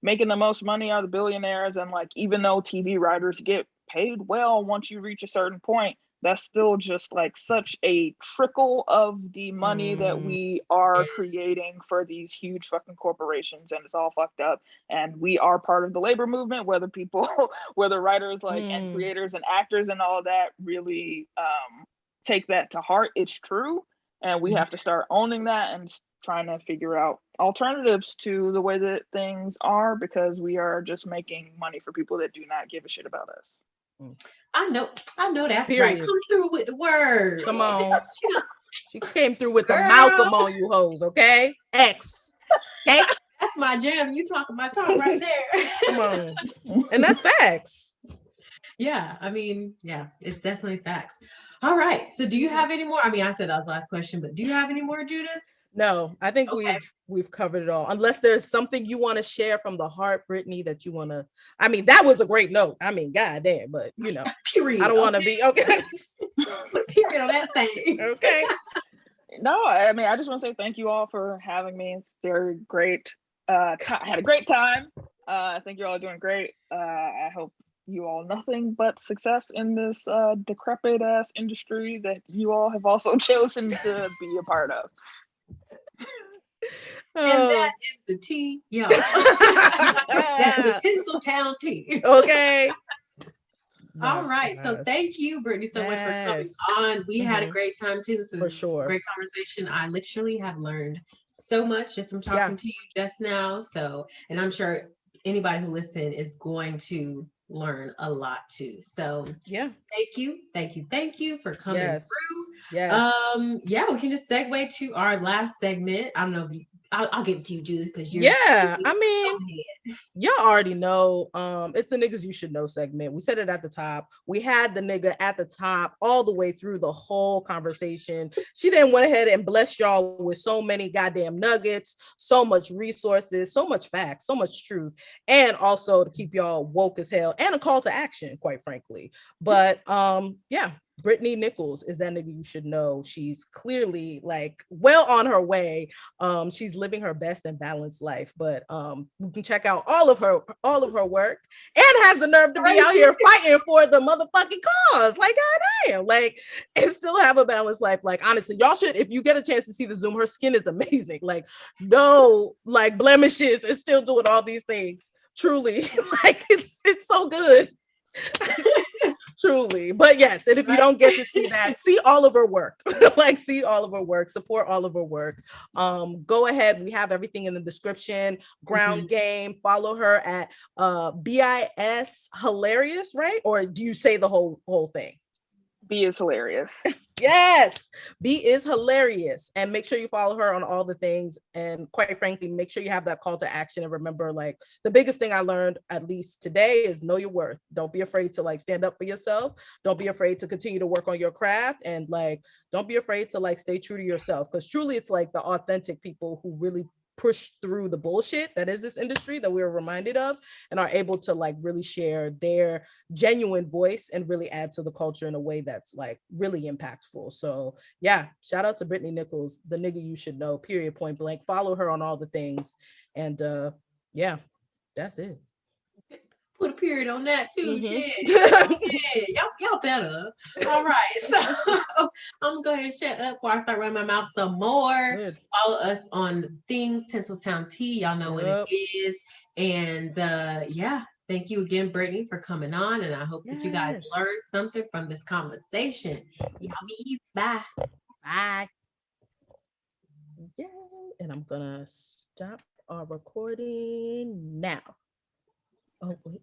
making the most money are the billionaires, and like even though TV writers get paid well once you reach a certain point, that's still just like such a trickle of the money that we are creating for these huge fucking corporations, and it's all fucked up. And we are part of the labor movement, whether writers like and creators and actors and all of that really take that to heart. It's true, and we have to start owning that and trying to figure out alternatives to the way that things are, because we are just making money for people that do not give a shit about us. I know that's Period. right. Come through with the word. Come on. She came through with the Malcolm on you hoes, okay? X. Okay? That's my jam. You talking my talk right there. Come on. And that's facts. Yeah, I mean, yeah, it's definitely facts. All right. So do you have any more? I mean, I said that was the last question, but do you have any more, Judith? No, I think we've covered it all. Unless there's something you want to share from the heart, Brittani, that you want to. I mean, that was a great note. I mean, goddamn, but you know, period. I don't want to be okay. Period on that thing. Okay. No, I mean, I just want to say thank you all for having me. It's very great. I had a great time. I think you're all doing great. I hope you all nothing but success in this decrepit ass industry that you all have also chosen to be a part of. And that is the tea, y'all. That's the Tinsel Town Tea. Okay. All right. So thank you, Brittani, so much for coming on. We had a great time too. This is a great conversation. I literally have learned so much just from talking to you just now. So, and I'm sure anybody who listens is going to learn a lot too. So thank you for coming through. Yes. We can just segue to our last segment. I don't know if I'll give it to you, Judith, because you're Yeah, busy. I mean, Go ahead. y'all already know. It's the niggas you should know segment. We said it at the top. We had the nigga at the top all the way through the whole conversation. She then went ahead and blessed y'all with so many goddamn nuggets, so much resources, so much facts, so much truth, and also to keep y'all woke as hell and a call to action, quite frankly. But yeah. Brittani Nichols is that nigga you should know. She's clearly like well on her way. She's living her best and balanced life, but you can check out all of her work, and has the nerve to be out here fighting for the motherfucking cause. Like, goddamn, like, and still have a balanced life. Like, honestly, y'all should, if you get a chance to see the Zoom, her skin is amazing. Like, no like blemishes, and still doing all these things. Truly, like it's so good. Truly. But yes, and if you don't get to see that, see all of her work. Like, see all of her work, support all of her work. Go ahead, we have everything in the description. Ground game, follow her at BIS hilarious, right? Or do you say the whole thing? B is hilarious. Yes, B is hilarious. And make sure you follow her on all the things. And quite frankly, make sure you have that call to action. And remember, like, the biggest thing I learned, at least today, is know your worth. Don't be afraid to like stand up for yourself. Don't be afraid to continue to work on your craft. And like, don't be afraid to like stay true to yourself. Because truly, it's like the authentic people who really push through the bullshit that is this industry that we were reminded of, and are able to like really share their genuine voice and really add to the culture in a way that's like really impactful. So yeah, shout out to Brittani Nichols, the nigga you should know, period, point blank. Follow her on all the things. And yeah, that's it. Put a period on that too. Shit. Mhm. Y'all better. All right. So I'm gonna go ahead and shut up before I start running my mouth some more. Good. Follow us on things, Tinsel Town Tea. Y'all know what it is. And yeah, thank you again, Brittani, for coming on. And I hope that you guys learned something from this conversation. Y'all be easy. Bye. Bye. Yeah. And I'm gonna stop our recording now. Oh, wait.